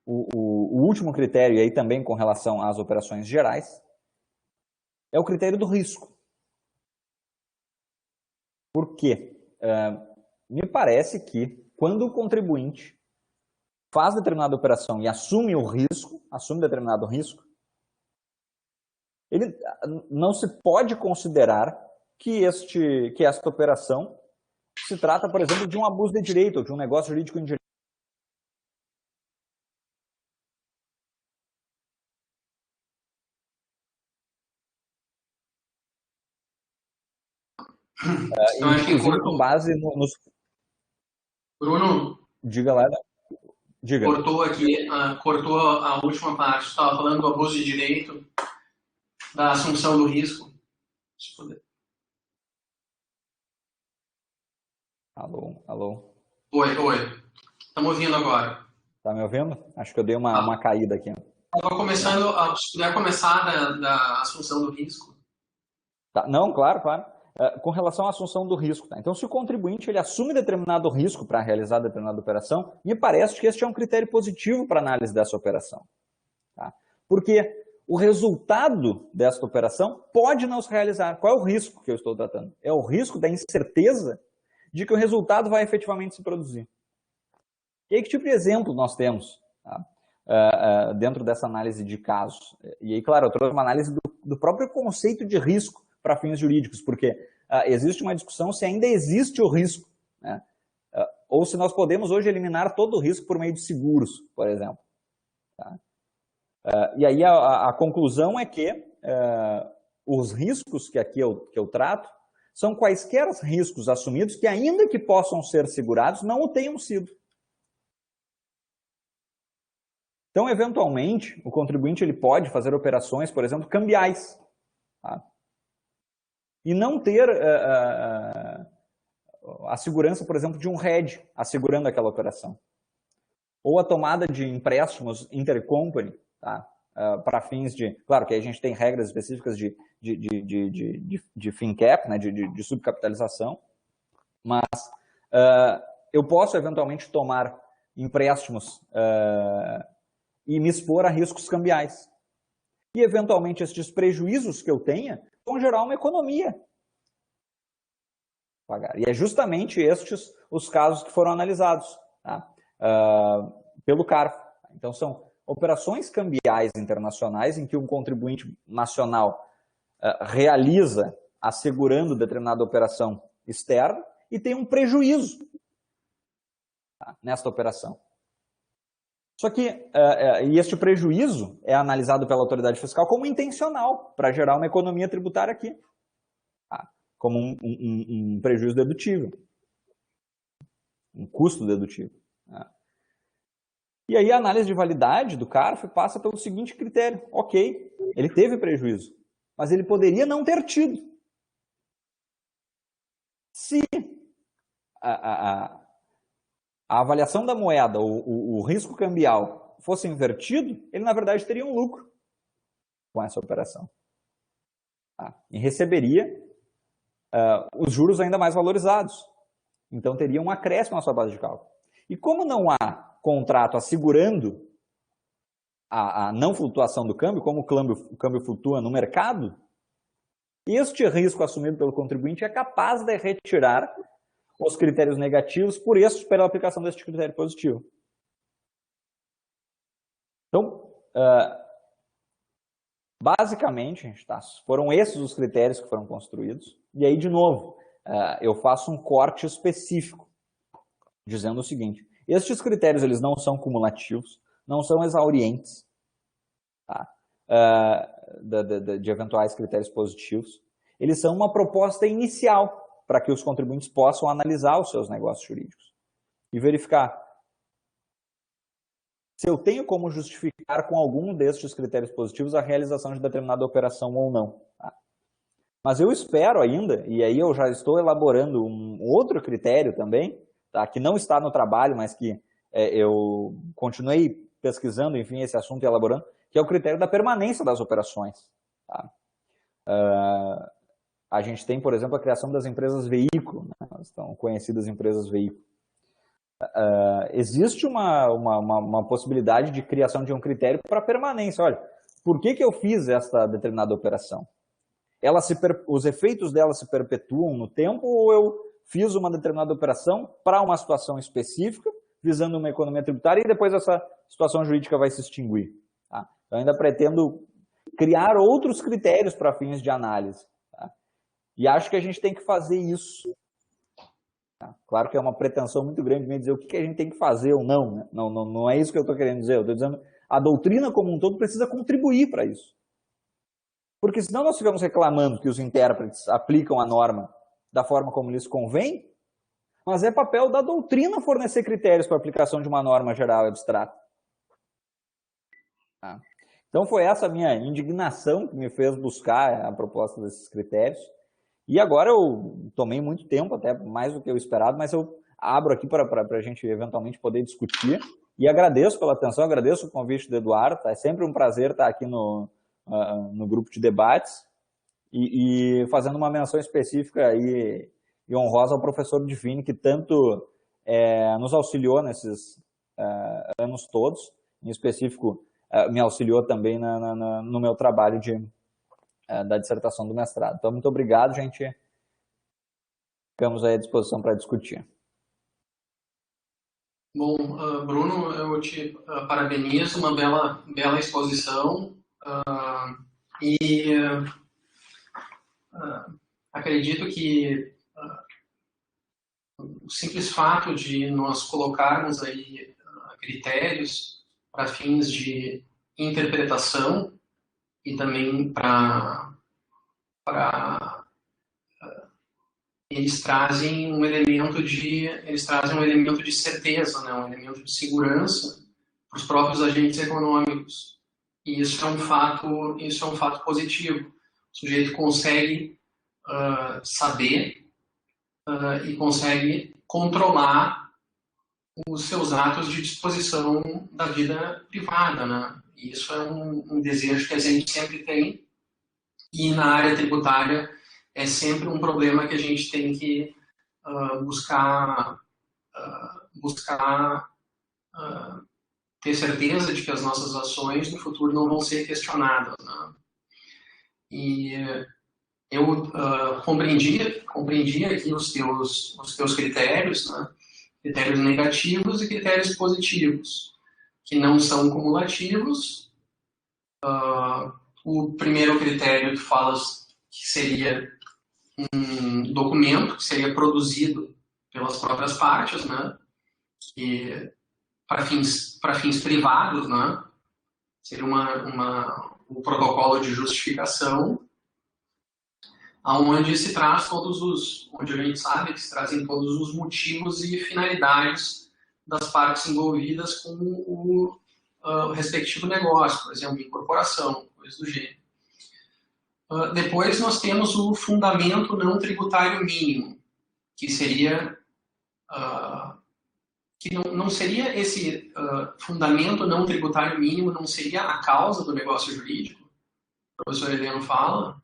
o último critério, e aí também com relação às operações gerais, é o critério do risco. Por quê? Me parece que quando o contribuinte faz determinada operação e assume determinado risco, ele não se pode considerar que esta operação se trata, por exemplo, de um abuso de direito ou de um negócio jurídico indireto. Então, acho que Inclusive com base nos... Bruno, Diga lá. Diga. cortou aqui, cortou a última parte. Estava falando do abuso de direito, da assunção do risco. Alô. Oi. Estamos ouvindo agora. Tá me ouvindo? Acho que eu dei uma caída aqui. Estava começando, se puder começar da assunção do risco. Tá. Não, claro. Com relação à assunção do risco. Tá? Então, se o contribuinte ele assume determinado risco para realizar determinada operação, me parece que este é um critério positivo para análise dessa operação. Tá? Porque o resultado desta operação pode não se realizar. Qual é o risco que eu estou tratando? É o risco da incerteza de que o resultado vai efetivamente se produzir. E aí, que tipo de exemplo nós temos, tá? Dentro dessa análise de casos? E aí, claro, eu trouxe uma análise do próprio conceito de risco para fins jurídicos, porque existe uma discussão se ainda existe o risco, né? Ou se nós podemos hoje eliminar todo o risco por meio de seguros, por exemplo. Tá? E aí a conclusão é que os riscos que aqui eu trato são quaisquer riscos assumidos que, ainda que possam ser segurados, não o tenham sido. Então, eventualmente, o contribuinte ele pode fazer operações, por exemplo, cambiais, tá? E não ter a segurança, por exemplo, de um hedge assegurando aquela operação. Ou a tomada de empréstimos intercompany, tá? Para fins de... Claro que aí a gente tem regras específicas de FinCap, né? de subcapitalização, mas eu posso eventualmente tomar empréstimos e me expor a riscos cambiais. E eventualmente estes prejuízos que eu tenha vão gerar uma economia. E é justamente estes os casos que foram analisados, tá? Pelo CARF. Então são operações cambiais internacionais em que um contribuinte nacional realiza assegurando determinada operação externa e tem um prejuízo, tá, nesta operação. Só que e este prejuízo é analisado pela autoridade fiscal como intencional, para gerar uma economia tributária aqui, tá? Como um prejuízo dedutível, um custo dedutível. Tá? E aí a análise de validade do CARF passa pelo seguinte critério: ok, ele teve prejuízo, mas ele poderia não ter tido. Se a avaliação da moeda, o risco cambial, fosse invertido, ele na verdade teria um lucro com essa operação. Tá? E receberia os juros ainda mais valorizados. Então teria um acréscimo na sua base de cálculo. E como não há contrato assegurando a não flutuação do câmbio, como o câmbio flutua no mercado, este risco assumido pelo contribuinte é capaz de retirar os critérios negativos por isso pela aplicação deste critério positivo. Então, basicamente, foram esses os critérios que foram construídos. E aí, de novo, eu faço um corte específico, dizendo o seguinte: estes critérios eles não são cumulativos, não são exaurientes, tá? De eventuais critérios positivos. Eles são uma proposta inicial para que os contribuintes possam analisar os seus negócios jurídicos e verificar se eu tenho como justificar com algum destes critérios positivos a realização de determinada operação ou não. Tá? Mas eu espero ainda, e aí eu já estou elaborando um outro critério também, tá? Que não está no trabalho, mas que eu continuei pesquisando, enfim, esse assunto e elaborando, que é o critério da permanência das operações. Tá? A gente tem, por exemplo, a criação das empresas veículo, né? Estão conhecidas empresas veículo. Existe uma possibilidade de criação de um critério para permanência. Olha, por que eu fiz esta determinada operação? Os efeitos dela se perpetuam no tempo ou eu fiz uma determinada operação para uma situação específica, visando uma economia tributária e depois essa situação jurídica vai se extinguir? Tá? Eu ainda pretendo criar outros critérios para fins de análise. Tá? E acho que a gente tem que fazer isso. Claro que é uma pretensão muito grande me dizer o que a gente tem que fazer ou não, né? Não é isso que eu estou querendo dizer. Eu estou dizendo a doutrina como um todo precisa contribuir para isso. Porque senão nós ficamos reclamando que os intérpretes aplicam a norma da forma como lhes convém, mas é papel da doutrina fornecer critérios para a aplicação de uma norma geral e abstrata. Então foi essa a minha indignação que me fez buscar a proposta desses critérios. E agora eu tomei muito tempo, até mais do que eu esperado, mas eu abro aqui para a gente eventualmente poder discutir. E agradeço pela atenção, agradeço o convite do Eduardo. É sempre um prazer estar aqui no grupo de debates e fazendo uma menção específica e honrosa ao professor Divine, que tanto nos auxiliou nesses anos todos, em específico me auxiliou também no meu trabalho da dissertação do mestrado. Então, muito obrigado, gente. Ficamos aí à disposição para discutir. Bom, Bruno, eu te parabenizo, uma bela exposição e acredito que o simples fato de nós colocarmos aí critérios para fins de interpretação e também eles trazem um elemento de certeza, né? Um elemento de segurança para os próprios agentes econômicos. E isso é um fato positivo. O sujeito consegue saber e consegue controlar os seus atos de disposição da vida privada, né? E isso é um desejo que a gente sempre tem, e na área tributária é sempre um problema que a gente tem que buscar ter certeza de que as nossas ações no futuro não vão ser questionadas, né? E eu compreendi aqui os teus critérios, né? Critérios negativos e critérios positivos, que não são cumulativos. O primeiro critério que falas que seria um documento que seria produzido pelas próprias partes, né? Que para fins privados, né? Seria o protocolo de justificação, onde se traz onde a gente sabe que se trazem todos os motivos e finalidades das partes envolvidas com o respectivo negócio, por exemplo, incorporação, coisa do gênero. Depois nós temos o fundamento não tributário mínimo, que seria que não seria esse fundamento não tributário mínimo, não seria a causa do negócio jurídico? O professor Heleno fala.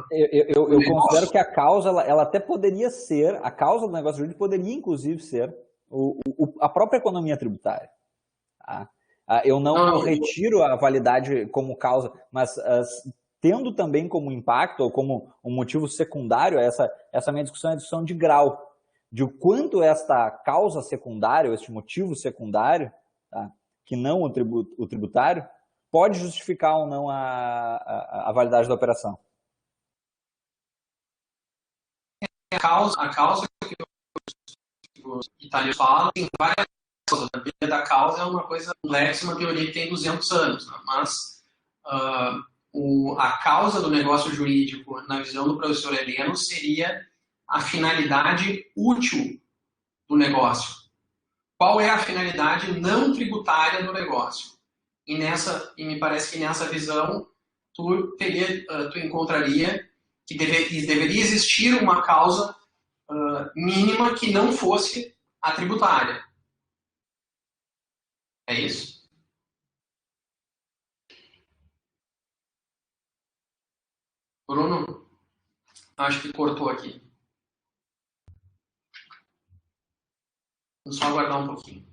Eu considero que a causa, ela até poderia ser, a causa do negócio jurídico poderia inclusive ser a própria economia tributária. Tá? Eu não retiro a validade como causa, mas tendo também como impacto ou como um motivo secundário, essa minha discussão é a discussão de grau, de o quanto esta causa secundária, este motivo secundário, tá, que não o tributário, pode justificar ou não a validade da operação. A causa que os italianos falam tem várias causas. A teoria da causa é uma coisa complexa, uma teoria que tem 200 anos, né? Mas a causa do negócio jurídico, na visão do professor Heleno, seria a finalidade útil do negócio. Qual é a finalidade não tributária do negócio? E me parece que nessa visão tu encontraria que deveria existir uma causa mínima que não fosse a tributária. É isso? Bruno, acho que cortou aqui. Vamos só aguardar um pouquinho.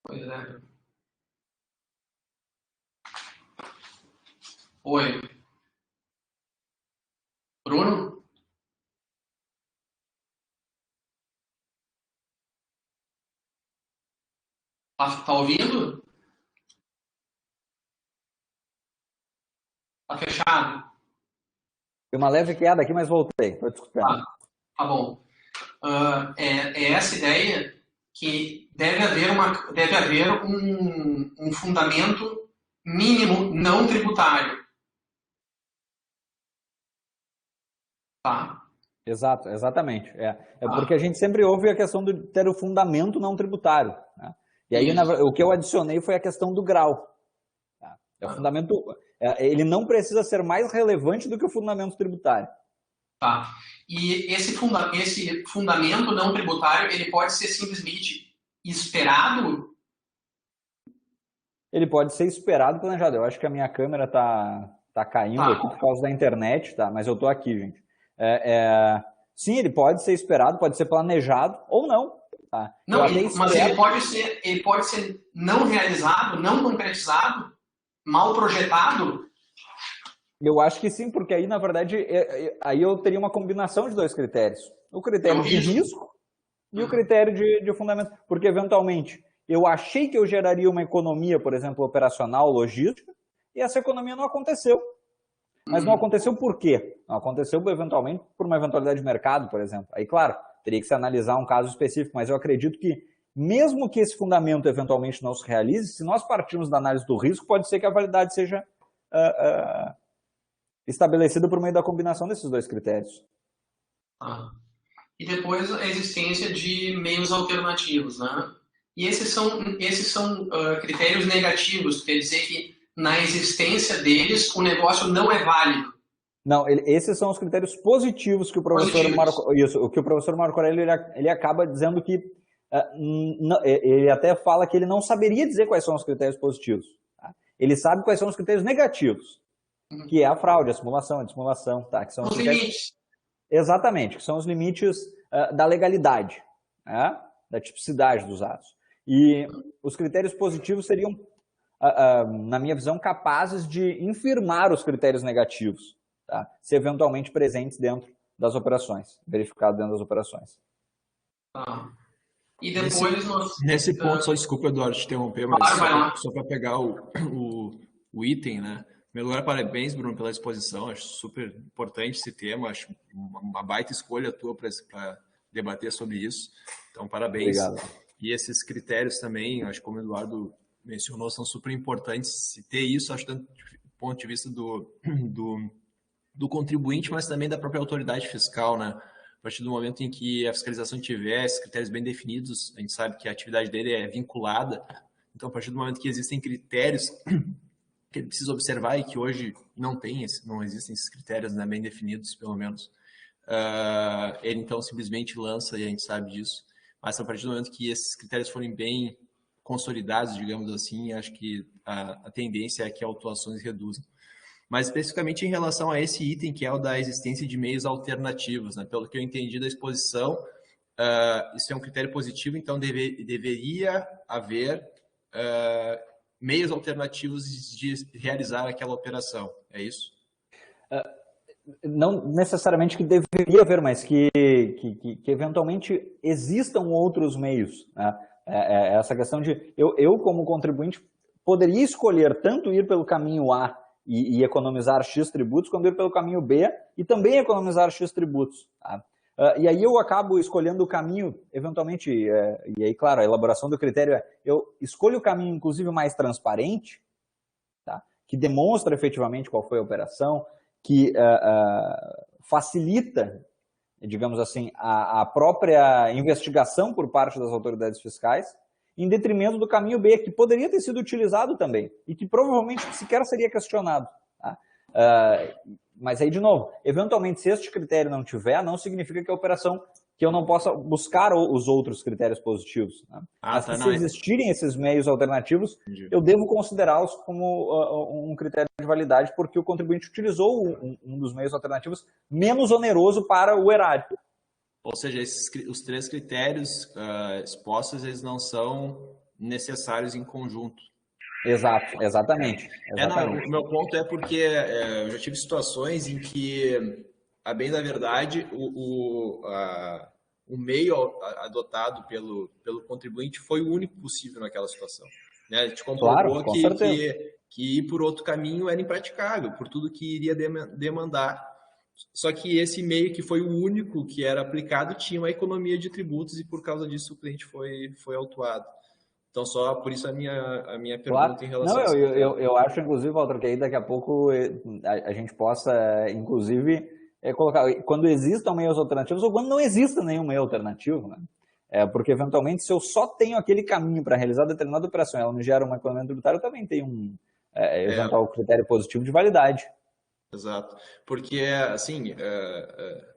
Pois é. Oi. Bruno? Tá ouvindo? Tá fechado? Tem uma leve queda aqui, mas voltei. Estou discutindo. Tá bom. É essa ideia que deve haver um fundamento mínimo não tributário. Tá? Exato, exatamente. Porque a gente sempre ouve a questão de ter o fundamento não tributário. Né? E aí, o que eu adicionei foi a questão do grau. Tá? O fundamento, ele não precisa ser mais relevante do que o fundamento tributário. Tá. E esse fundamento não tributário, ele pode ser simplesmente esperado? Ele pode ser esperado e planejado. Eu acho que a minha câmera tá caindo aqui por causa da internet, tá? Mas eu tô aqui, gente. Sim, ele pode ser esperado, pode ser planejado ou não. Tá? Não, mas ele pode ser não realizado, não concretizado, mal projetado? Eu acho que sim, porque aí, na verdade, aí eu teria uma combinação de dois critérios. O critério de risco e o critério de fundamento. Porque, eventualmente, eu achei que eu geraria uma economia, por exemplo, operacional, logística, e essa economia não aconteceu. Mas não aconteceu por quê? Não aconteceu, eventualmente, por uma eventualidade de mercado, por exemplo. Aí, claro, teria que se analisar um caso específico, mas eu acredito que, mesmo que esse fundamento eventualmente não se realize, se nós partirmos da análise do risco, pode ser que a validade seja estabelecida por meio da combinação desses dois critérios. E depois a existência de meios alternativos, né? E esses são critérios negativos, quer dizer que na existência deles o negócio não é válido. Não, esses são os critérios positivos que o professor Marco Aurélio ele acaba dizendo que ele até fala que ele não saberia dizer quais são os critérios positivos. Tá? Ele sabe quais são os critérios negativos, que é a fraude, a simulação, a dissimulação, tá? Que são os limites. Exatamente, que são os limites da legalidade, né? Da tipicidade dos atos. E os critérios positivos seriam, na minha visão, capazes de infirmar os critérios negativos, tá? Se eventualmente presentes dentro das operações, verificados dentro das operações. E depois nesse ponto, só desculpa, Eduardo, te interromper, mas só para pegar o item, né? Em primeiro lugar, parabéns, Bruno, pela exposição. Acho super importante esse tema. Acho uma baita escolha tua para debater sobre isso. Então, parabéns. Obrigado. E esses critérios também, acho que como o Eduardo mencionou, são super importantes. Se ter isso, acho tanto do ponto de vista do contribuinte, mas também da própria autoridade fiscal, né? A partir do momento em que a fiscalização tiver esses critérios bem definidos, a gente sabe que a atividade dele é vinculada, Então, a partir do momento que existem critérios que ele precisa observar e que hoje não existem esses critérios, né, bem definidos, pelo menos, ele então simplesmente lança, e a gente sabe disso. Mas a partir do momento que esses critérios forem bem consolidados, digamos assim, acho que a tendência é que autuações reduzam. Mas especificamente em relação a esse item, que é o da existência de meios alternativos, né? Pelo que eu entendi da exposição, isso é um critério positivo, então deveria haver meios alternativos de realizar aquela operação, é isso? Não necessariamente que deveria haver, mas que eventualmente existam outros meios, né? Essa questão de eu como contribuinte poderia escolher tanto ir pelo caminho A e economizar X tributos, como ir pelo caminho B e também economizar X tributos, tá? E aí eu acabo escolhendo o caminho, eventualmente, e aí, claro, a elaboração do critério eu escolho o caminho, inclusive, mais transparente, tá? Que demonstra efetivamente qual foi a operação, que facilita, digamos assim, a própria investigação por parte das autoridades fiscais, em detrimento do caminho B, que poderia ter sido utilizado também, e que provavelmente sequer seria questionado, tá? Mas aí, de novo, eventualmente, se este critério não tiver, não significa que a operação, que eu não possa buscar os outros critérios positivos, né? Mas se existirem esses meios alternativos, eu devo considerá-los como um critério de validade, porque o contribuinte utilizou um dos meios alternativos menos oneroso para o erário. Ou seja, os três critérios expostos, eles não são necessários em conjunto. Exato, exatamente. O meu ponto é porque eu já tive situações em que, a bem da verdade, o meio adotado pelo contribuinte foi o único possível naquela situação, né? A gente comprovou que ir por outro caminho era impraticável, por tudo que iria demandar. Só que esse meio que foi o único que era aplicado tinha uma economia de tributos e por causa disso o cliente foi autuado. Então, só por isso a minha pergunta em relação a isso. Eu acho, inclusive, Walter, que aí daqui a pouco a gente possa, inclusive, colocar, quando existam meios alternativos ou quando não exista nenhum meio alternativo, né? Porque, eventualmente, se eu só tenho aquele caminho para realizar determinada operação e ela me gera um economia tributária, eu também tenho um eventual critério positivo de validade. Exato. Porque, assim,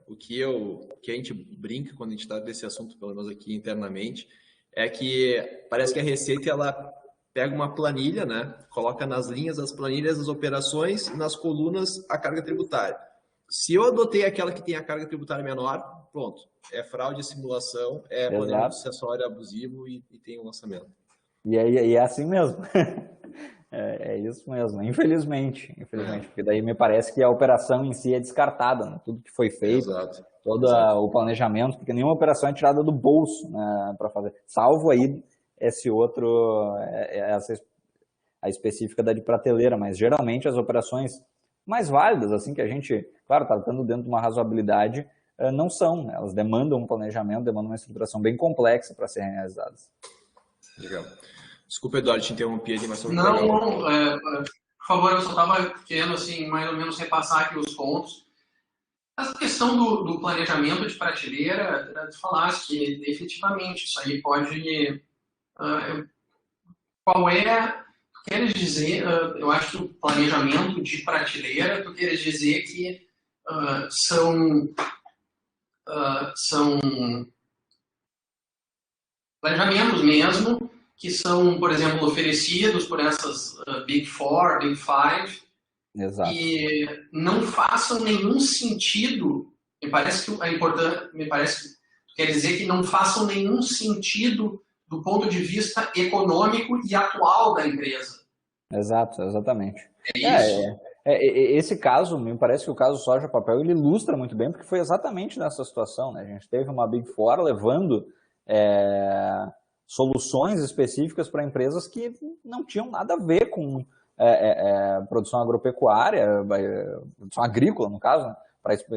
o que a gente brinca quando a gente está desse assunto, pelo menos aqui internamente, é que parece que a Receita, ela pega uma planilha, né? Coloca nas linhas das planilhas as operações e nas colunas a carga tributária. Se eu adotei aquela que tem a carga tributária menor, pronto. É fraude, simulação, é planejamento sucessório abusivo e tem um lançamento. E é assim mesmo. É isso mesmo, infelizmente, porque daí me parece que a operação em si é descartada, né? Tudo que foi feito, o planejamento, porque nenhuma operação é tirada do bolso, né, para fazer, salvo aí esse outro, a específica da de prateleira, mas geralmente as operações mais válidas, assim, que a gente, claro, está estando dentro de uma razoabilidade, não são, né? Elas demandam um planejamento, demandam uma estruturação bem complexa para serem realizadas. Legal. Desculpa, Eduardo, te interrompi ali, mas... Não, por favor, eu só estava querendo, assim, mais ou menos repassar aqui os pontos. Essa questão do planejamento de prateleira, tu falaste que efetivamente isso aí pode... qual é... Tu queres dizer, eu acho que o planejamento de prateleira, tu queres dizer que são planejamentos mesmo, que são, por exemplo, oferecidos por essas Big Four, Big Five, exato, e não façam nenhum sentido, me parece que quer dizer que não façam nenhum sentido do ponto de vista econômico e atual da empresa. Exato, exatamente. É isso? Esse caso, me parece que o caso Soja Papel, ele ilustra muito bem, porque foi exatamente nessa situação, né? A gente teve uma Big Four levando soluções específicas para empresas que não tinham nada a ver com produção agropecuária, produção agrícola, no caso, né?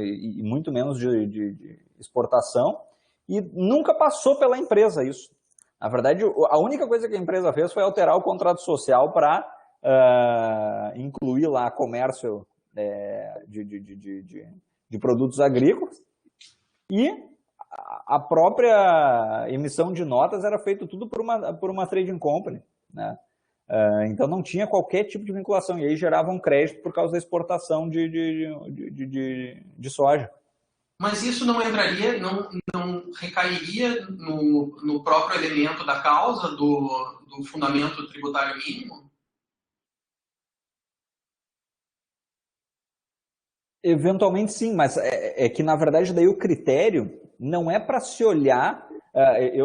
E muito menos de exportação, e nunca passou pela empresa isso. Na verdade, a única coisa que a empresa fez foi alterar o contrato social para incluir lá comércio de produtos agrícolas, e a própria emissão de notas era feita tudo por uma trading company. né? Então não tinha qualquer tipo de vinculação, e aí gerava um crédito por causa da exportação de soja. Mas isso não entraria, não recairia no próprio elemento da causa do fundamento tributário mínimo? Eventualmente sim, mas é que na verdade daí o critério não é para se olhar,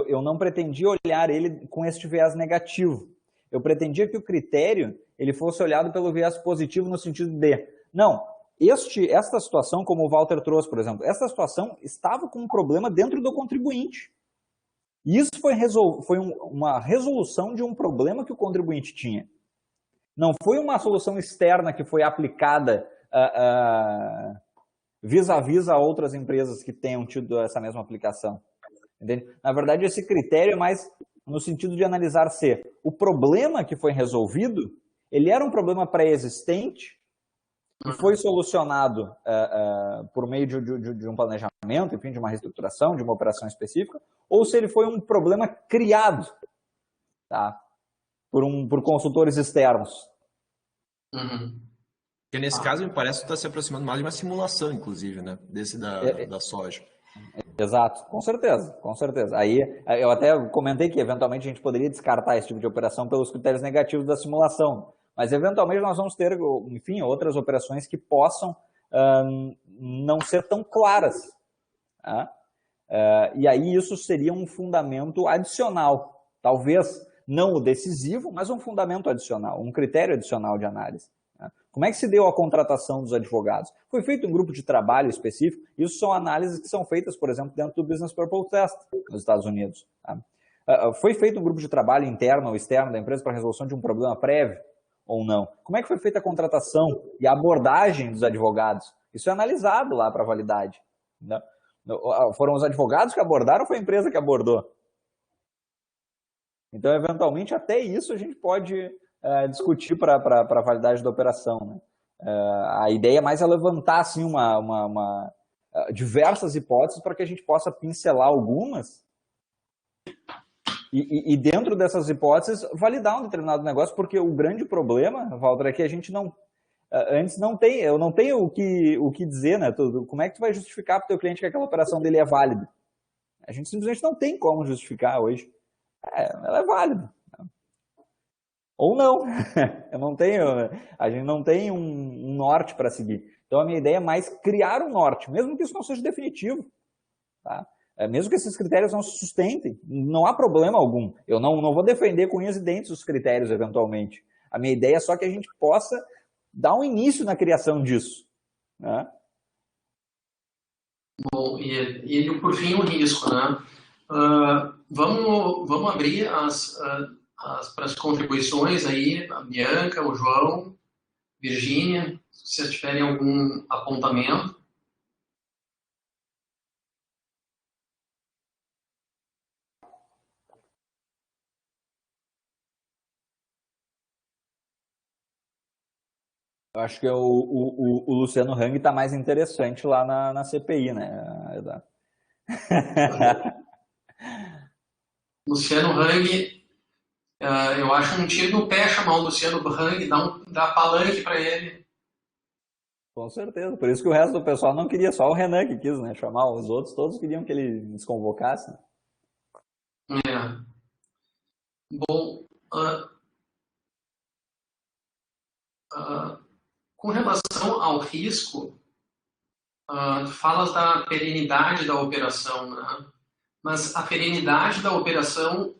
eu não pretendia olhar ele com este viés negativo. Eu pretendia que o critério ele fosse olhado pelo viés positivo no sentido de, não, esta situação, como o Walter trouxe, por exemplo, esta situação estava com um problema dentro do contribuinte. E isso foi uma resolução de um problema que o contribuinte tinha. Não foi uma solução externa que foi aplicada vis-à-vis a outras empresas que tenham tido essa mesma aplicação. Entende? Na verdade, esse critério é mais no sentido de analisar se o problema que foi resolvido, ele era um problema pré-existente e foi solucionado por meio de um planejamento, enfim, de uma reestruturação, de uma operação específica, ou se ele foi um problema criado, tá? por consultores externos. Porque nesse caso, me parece que está se aproximando mais de uma simulação, inclusive, né? Desse da soja. Exato, com certeza, com certeza. Aí eu até comentei que eventualmente a gente poderia descartar esse tipo de operação pelos critérios negativos da simulação, mas eventualmente nós vamos ter, enfim, outras operações que possam não ser tão claras. Tá? E aí isso seria um fundamento adicional, talvez não o decisivo, mas um fundamento adicional, um critério adicional de análise. Como é que se deu a contratação dos advogados? Foi feito um grupo de trabalho específico, isso são análises que são feitas, por exemplo, dentro do Business Purpose Test nos Estados Unidos. Tá? Foi feito um grupo de trabalho interno ou externo da empresa para a resolução de um problema prévio ou não? Como é que foi feita a contratação e a abordagem dos advogados? Isso é analisado lá para validade. Né? Foram os advogados que abordaram ou foi a empresa que abordou? Então, eventualmente, até isso a gente pode discutir para a validade da operação. Né? A ideia mais é levantar assim, diversas hipóteses para que a gente possa pincelar algumas e dentro dessas hipóteses validar um determinado negócio, porque o grande problema, Walter, é que a gente eu não tenho o que dizer, né? Como é que tu vai justificar para o teu cliente que aquela operação dele é válida? A gente simplesmente não tem como justificar hoje. Ela é válida. Ou não. A gente não tem um norte para seguir. Então a minha ideia é mais criar um norte, mesmo que isso não seja definitivo. Tá? Mesmo que esses critérios não se sustentem, não há problema algum. Eu não vou defender com unhas e dentes os critérios, eventualmente. A minha ideia é só que a gente possa dar um início na criação disso. Né? Bom, e por fim o risco, né? Vamos abrir para as contribuições aí, a Bianca, o João, Virgínia, se vocês tiverem algum apontamento. Eu acho que o Luciano Hang está mais interessante lá na CPI, né, Eduardo? Luciano Hang, eu acho um tiro no pé chamar o Luciano Hang, dar palanque para ele. Com certeza, por isso que o resto do pessoal não queria, só o Renan que quis, né, chamar, os outros todos queriam que ele desconvocasse. Bom, com relação ao risco, falas da perenidade da operação, né? Mas a perenidade da operação,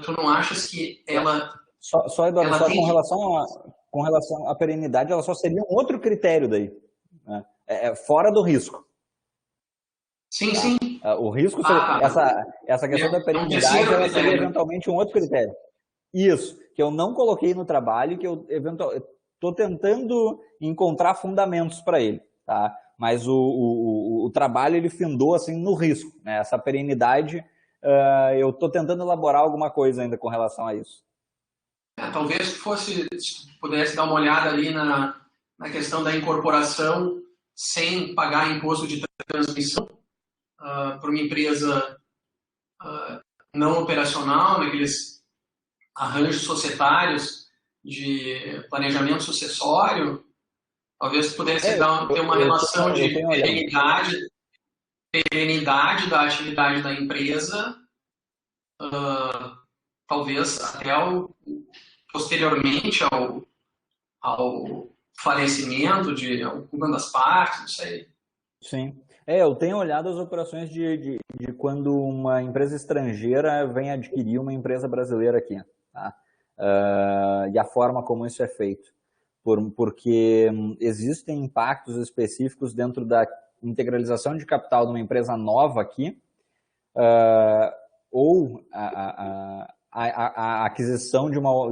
tu não achas que ela... Só Eduardo, ela tem... com relação à perenidade, ela só seria um outro critério daí, né? Fora do risco. Sim, tá? Sim. O risco, essa questão da perenidade, ela seria eventualmente um outro critério. Isso, que eu não coloquei no trabalho, que eu estou tentando encontrar fundamentos para ele, tá? Mas o trabalho ele findou assim no risco, né? Essa perenidade, eu estou tentando elaborar alguma coisa ainda com relação a isso. Talvez pudesse dar uma olhada ali na questão da incorporação sem pagar imposto de transmissão para uma empresa não operacional, naqueles arranjos societários, de planejamento sucessório, talvez pudesse ter uma relação de perenidade da atividade da empresa, talvez até posteriormente ao falecimento de alguma das partes, não sei. Sim. Eu tenho olhado as operações de quando uma empresa estrangeira vem adquirir uma empresa brasileira aqui, tá? E a forma como isso é feito. Porque existem impactos específicos dentro da integralização de capital de uma empresa nova aqui, ou a aquisição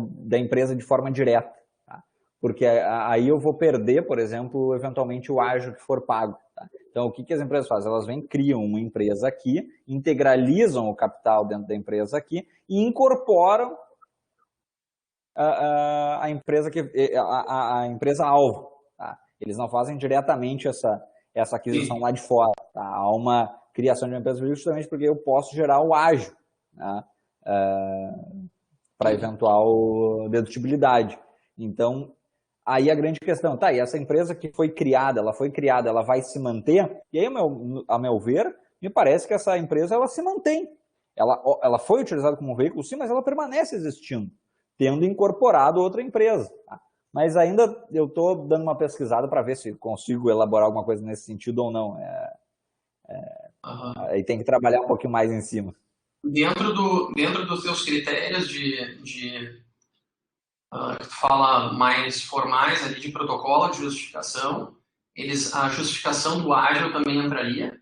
da empresa de forma direta. Tá? Porque aí eu vou perder, por exemplo, eventualmente o ágio que for pago. Tá? Então, o que as empresas fazem? Elas criam uma empresa aqui, integralizam o capital dentro da empresa aqui e incorporam a empresa alvo. Tá? Eles não fazem diretamente essa aquisição lá de fora. Tá? Há uma criação de uma empresa justamente porque eu posso gerar o ágio, tá? Para eventual dedutibilidade. Então, aí a grande questão, e essa empresa que foi criada, ela vai se manter? E aí, a meu ver, me parece que essa empresa, ela se mantém. Ela foi utilizada como um veículo, sim, mas ela permanece existindo, tendo incorporado outra empresa. Tá? Mas ainda eu estou dando uma pesquisada para ver se consigo elaborar alguma coisa nesse sentido ou não. Aí tem que trabalhar um pouquinho mais em cima. Dentro dos seus critérios que tu fala mais formais ali de protocolo de justificação, a justificação do ágil também entraria?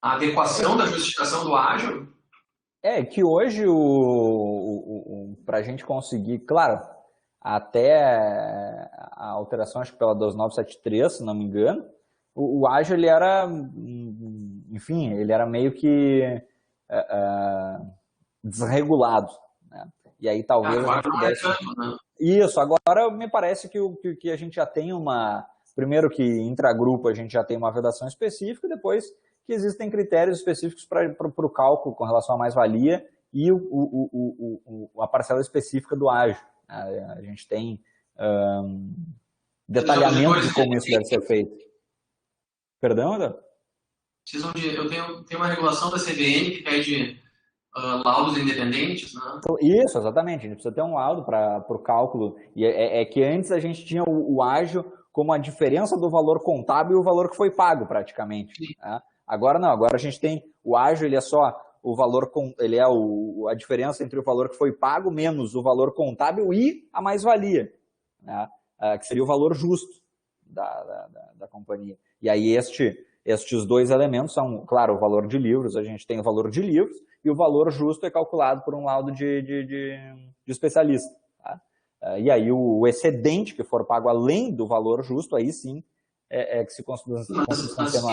A adequação da justificação do ágil? Que hoje, para a gente conseguir, claro, até a alteração, acho que pela 2973, se não me engano, o ágil, ele era, enfim, ele era meio que desregulado, né? E aí talvez a gente pudesse... Isso, agora me parece que a gente já tem primeiro que intragrupo a gente já tem uma vedação específica, depois que existem critérios específicos para o cálculo com relação à mais-valia e a parcela específica do ágio. A gente tem detalhamento de como isso deve ser feito. Perdão, André? Eu tenho uma regulação da CVM que pede laudos independentes, né? Isso, exatamente. A gente precisa ter um laudo para o cálculo. E é que antes a gente tinha o ágio como a diferença do valor contábil e o valor que foi pago, praticamente. Né? Agora não, agora a gente tem o ágio, ele é só o valor, ele é a diferença entre o valor que foi pago menos o valor contábil e a mais-valia, né? Que seria o valor justo da companhia. E aí estes dois elementos são, claro, o valor de livros, a gente tem o valor de livros e o valor justo é calculado por um laudo de especialista. Tá? E aí o excedente que for pago além do valor justo, aí sim que se considera. Mas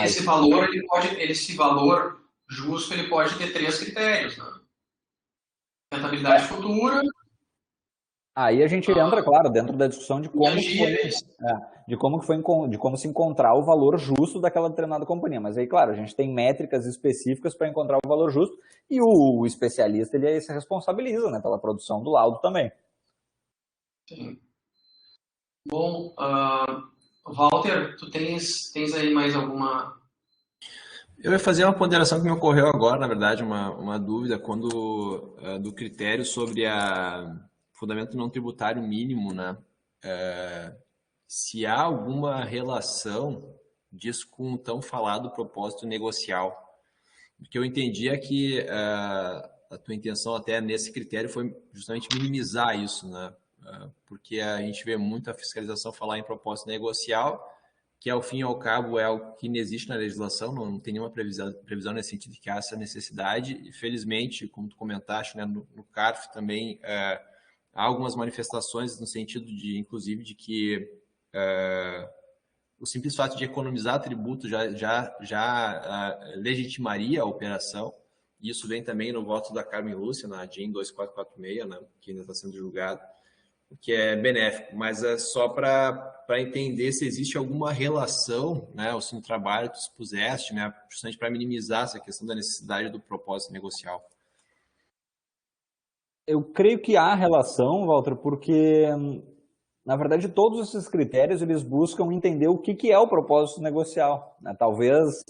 esse valor, esse valor justo, ele pode ter 3 critérios, né? Rentabilidade futura. Aí a gente entra, claro, dentro da discussão de como se encontrar o valor justo daquela determinada companhia. Mas aí, claro, a gente tem métricas específicas para encontrar o valor justo e o especialista ele se responsabiliza, né, pela produção do laudo também. Sim. Bom, Walter, tu tens aí mais alguma... Eu ia fazer uma ponderação que me ocorreu agora, na verdade, uma dúvida do critério sobre fundamento não tributário mínimo, né? Se há alguma relação disso com o tão falado propósito negocial. O que eu entendi é que a tua intenção até nesse critério foi justamente minimizar isso, né? Porque a gente vê muito a fiscalização falar em propósito negocial, que ao fim e ao cabo é algo que não existe na legislação, não tem nenhuma previsão nesse sentido de que há essa necessidade. E felizmente, como tu comentaste, né, no CARF também há algumas manifestações no sentido inclusive, de que o simples fato de economizar tributo já legitimaria a operação. E isso vem também no voto da Carmen Lúcia, na DIN 2446, né, que ainda está sendo julgado, que é benéfico, mas é só para entender se existe alguma relação, né, no trabalho que tu expuseste, né, justamente para minimizar essa questão da necessidade do propósito negocial. Eu creio que há relação, Walter, porque, na verdade, todos esses critérios eles buscam entender o que é o propósito negocial, né? Talvez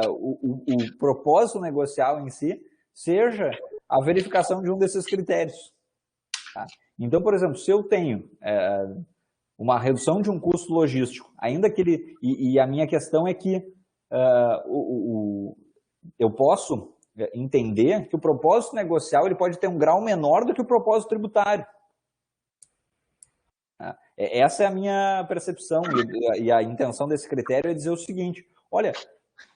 o propósito negocial em si seja a verificação de um desses critérios. Tá? Então, por exemplo, se eu tenho uma redução de um custo logístico, ainda que ele... E a minha questão é que eu posso entender que o propósito negocial ele pode ter um grau menor do que o propósito tributário. Essa é a minha percepção e a intenção desse critério é dizer o seguinte: olha,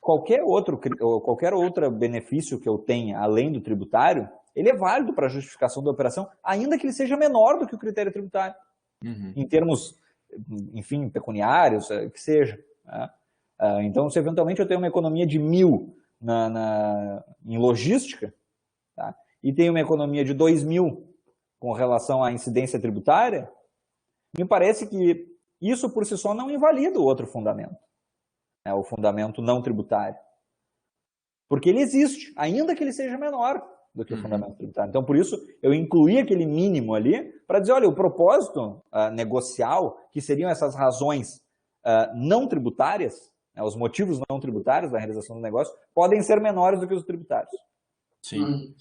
qualquer outro benefício que eu tenha além do tributário, ele é válido para a justificação da operação, ainda que ele seja menor do que o critério tributário, em termos, enfim, pecuniários, que seja. Então, se eventualmente eu tenho uma economia de 1.000 em logística, tá? E tenho uma economia de 2.000 com relação à incidência tributária, me parece que isso por si só não invalida o outro fundamento, né? O fundamento não tributário. Porque ele existe, ainda que ele seja menor do que o fundamento tributário. Então, por isso, eu incluí aquele mínimo ali para dizer, olha, o propósito negocial, que seriam essas razões não tributárias, os motivos não tributários da realização do negócio, podem ser menores do que os tributários. Sim.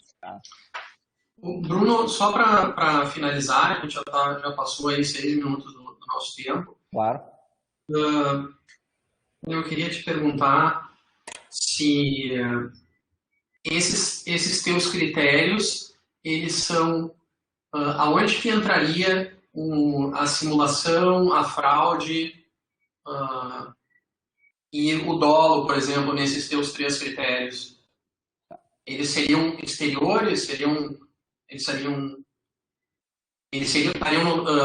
Bruno, só para finalizar, a gente já passou aí 6 minutos do nosso tempo. Claro. Eu queria te perguntar se esses teus critérios, eles são... aonde que entraria a simulação, a fraude... E o dolo, por exemplo, nesses teus 3 critérios, eles seriam exteriores?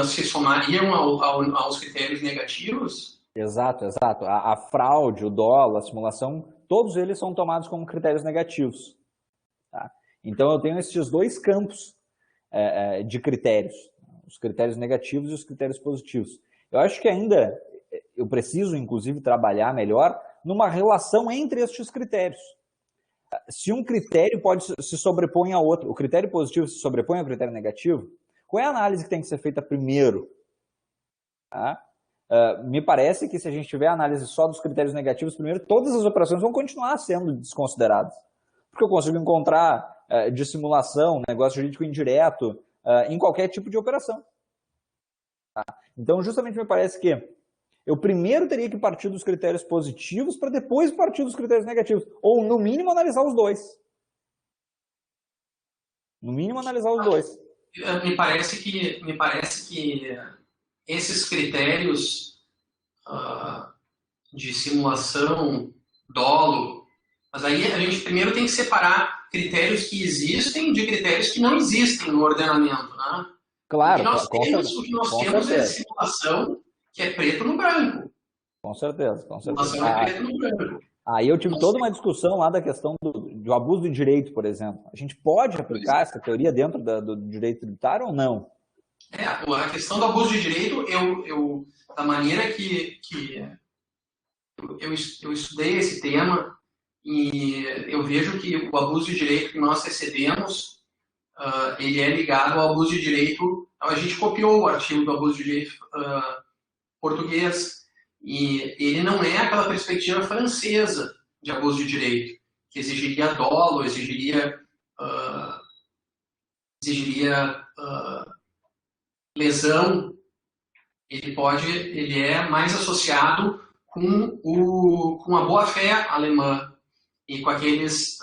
Se somariam aos critérios negativos? Exato. A fraude, o dolo, a simulação, todos eles são tomados como critérios negativos. Tá? Então, eu tenho esses 2 campos de critérios, os critérios negativos e os critérios positivos. Eu acho que ainda... eu preciso, inclusive, trabalhar melhor numa relação entre estes critérios. Se um critério se sobrepõe a outro, o critério positivo se sobrepõe ao critério negativo, qual é a análise que tem que ser feita primeiro? Tá? Me parece que se a gente tiver a análise só dos critérios negativos primeiro, todas as operações vão continuar sendo desconsideradas. Porque eu consigo encontrar dissimulação, negócio jurídico indireto, em qualquer tipo de operação. Tá? Então, justamente me parece que eu primeiro teria que partir dos critérios positivos para depois partir dos critérios negativos. Ou, no mínimo, analisar os 2. No mínimo, analisar os 2. Me parece que esses critérios de simulação, dolo, mas aí a gente primeiro tem que separar critérios que existem de critérios que não existem no ordenamento. Né? Claro, o que nós temos é a simulação, que é preto no branco. Com certeza. É preto no branco. Aí eu tive toda uma discussão lá da questão do abuso do direito, por exemplo. A gente pode aplicar essa teoria dentro do direito tributário ou não? A questão do abuso de direito, da maneira que eu estudei esse tema, e eu vejo que o abuso de direito que nós recebemos, ele é ligado ao abuso de direito. A gente copiou o artigo do abuso de direito português, e ele não é aquela perspectiva francesa de abuso de direito, que exigiria dolo, exigiria lesão. Ele é mais associado com a boa-fé alemã e com aqueles...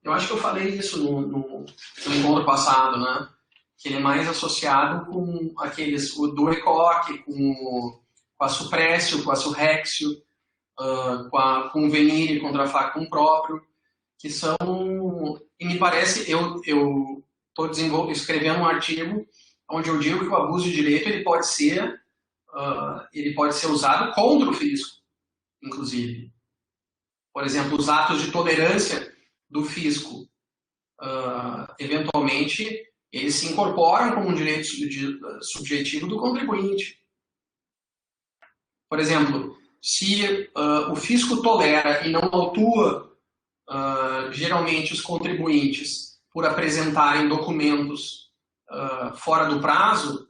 eu acho que eu falei isso no encontro passado, né? Que ele é mais associado com aqueles, o Durecoque, com a Suprécio, com a Surrexio, com o Venire contra a Factum próprio, que são, e me parece, eu estou escrevendo um artigo onde eu digo que o abuso de direito ele pode ser usado contra o fisco, inclusive. Por exemplo, os atos de tolerância do fisco, eventualmente, eles se incorporam como um direito subjetivo do contribuinte. Por exemplo, se o fisco tolera e não autua, geralmente, os contribuintes por apresentarem documentos fora do prazo,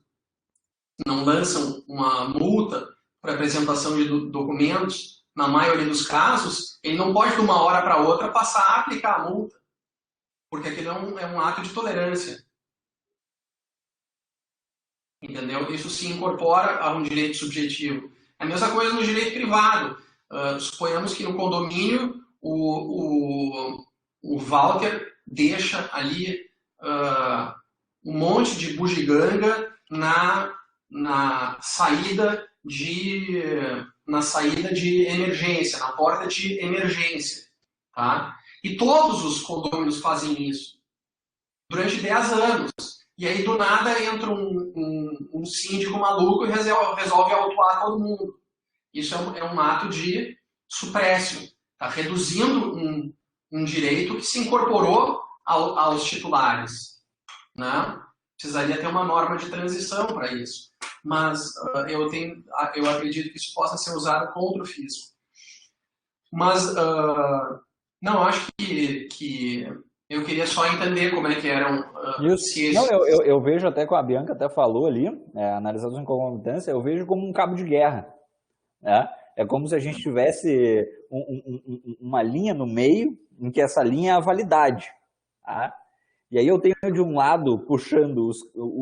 não lançam uma multa por apresentação de documentos, na maioria dos casos, ele não pode de uma hora para outra passar a aplicar a multa, porque aquilo é um ato de tolerância. Entendeu? Isso se incorpora a um direito subjetivo. É a mesma coisa no direito privado. Suponhamos que no condomínio o Walter deixa ali um monte de bugiganga na saída de emergência, na porta de emergência. Tá? E todos os condomínios fazem isso durante 10 anos. E aí, do nada, entra um síndico maluco e resolve autuar todo mundo. Isso é um ato de suprécio. Está reduzindo um direito que se incorporou aos titulares. Né? Precisaria ter uma norma de transição para isso. Mas eu acredito que isso possa ser usado contra o fisco. Mas, não, acho que eu queria só entender como é que eram... Não, eu vejo até que a Bianca até falou ali, analisando em concomitância, eu vejo como um cabo de guerra. Né? É como se a gente tivesse uma linha no meio, em que essa linha é a validade. Tá? E aí eu tenho de um lado puxando,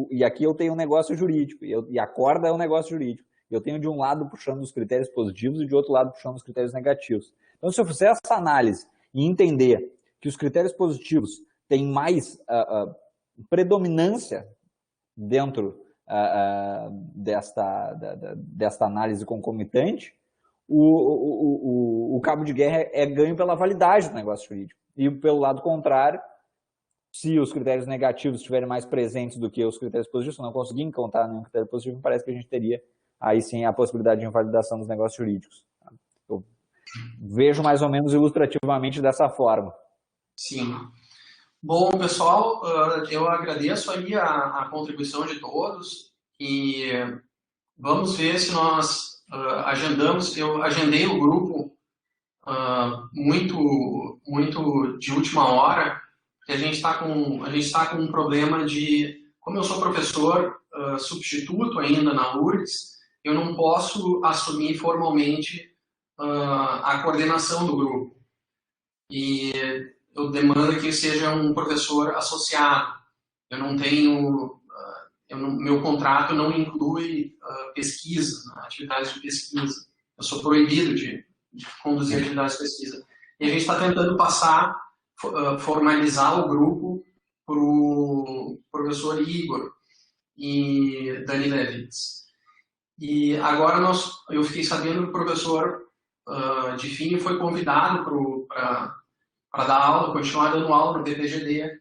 e aqui eu tenho um negócio jurídico, e a corda é um negócio jurídico. Eu tenho de um lado puxando os critérios positivos e de outro lado puxando os critérios negativos. Então, se eu fizer essa análise e entender que os critérios positivos têm mais predominância dentro desta análise concomitante, o cabo de guerra é ganho pela validade do negócio jurídico. E pelo lado contrário, se os critérios negativos estiverem mais presentes do que os critérios positivos, se não conseguir encontrar nenhum critério positivo, parece que a gente teria aí sim a possibilidade de invalidação dos negócios jurídicos. Eu vejo mais ou menos ilustrativamente dessa forma. Sim. Bom, pessoal, eu agradeço aí a contribuição de todos e vamos ver se nós agendamos. Eu agendei o grupo muito de última hora, porque a gente está com um problema de, como eu sou professor substituto ainda na URGS, eu não posso assumir formalmente a coordenação do grupo. E eu demando que seja um professor associado. Eu não tenho, meu contrato não inclui pesquisa, atividades de pesquisa. Eu sou proibido de conduzir atividades de pesquisa. E a gente está tentando formalizar o grupo para o professor Igor e Dani Levitz. E agora eu fiquei sabendo que o professor Difini foi convidado para dar aula, continuar dando aula no PPGD.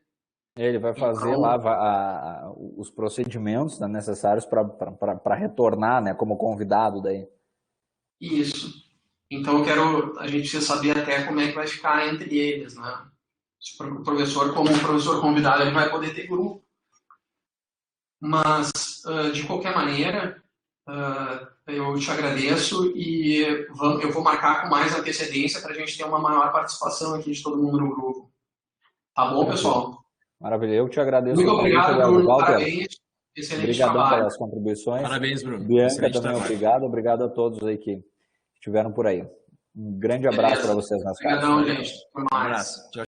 Ele vai fazer lá os procedimentos, né, necessários para retornar, né, como convidado daí. Isso. Então a gente precisa saber até como é que vai ficar entre eles, né? O professor, como professor convidado, ele vai poder ter grupo. Mas, de qualquer maneira, eu te agradeço e eu vou marcar com mais antecedência para a gente ter uma maior participação aqui de todo mundo no grupo. Tá bom, pessoal? Maravilha, eu te agradeço. Muito obrigado, Bruno. Parabéns. Excelente Obrigadão trabalho. Pelas contribuições. Parabéns, Bruno. Bianca Excelente também, trabalho. obrigado a todos aí que estiveram por aí. Um grande abraço para vocês nas casas. Obrigadão, gente. Um abraço. Tchau.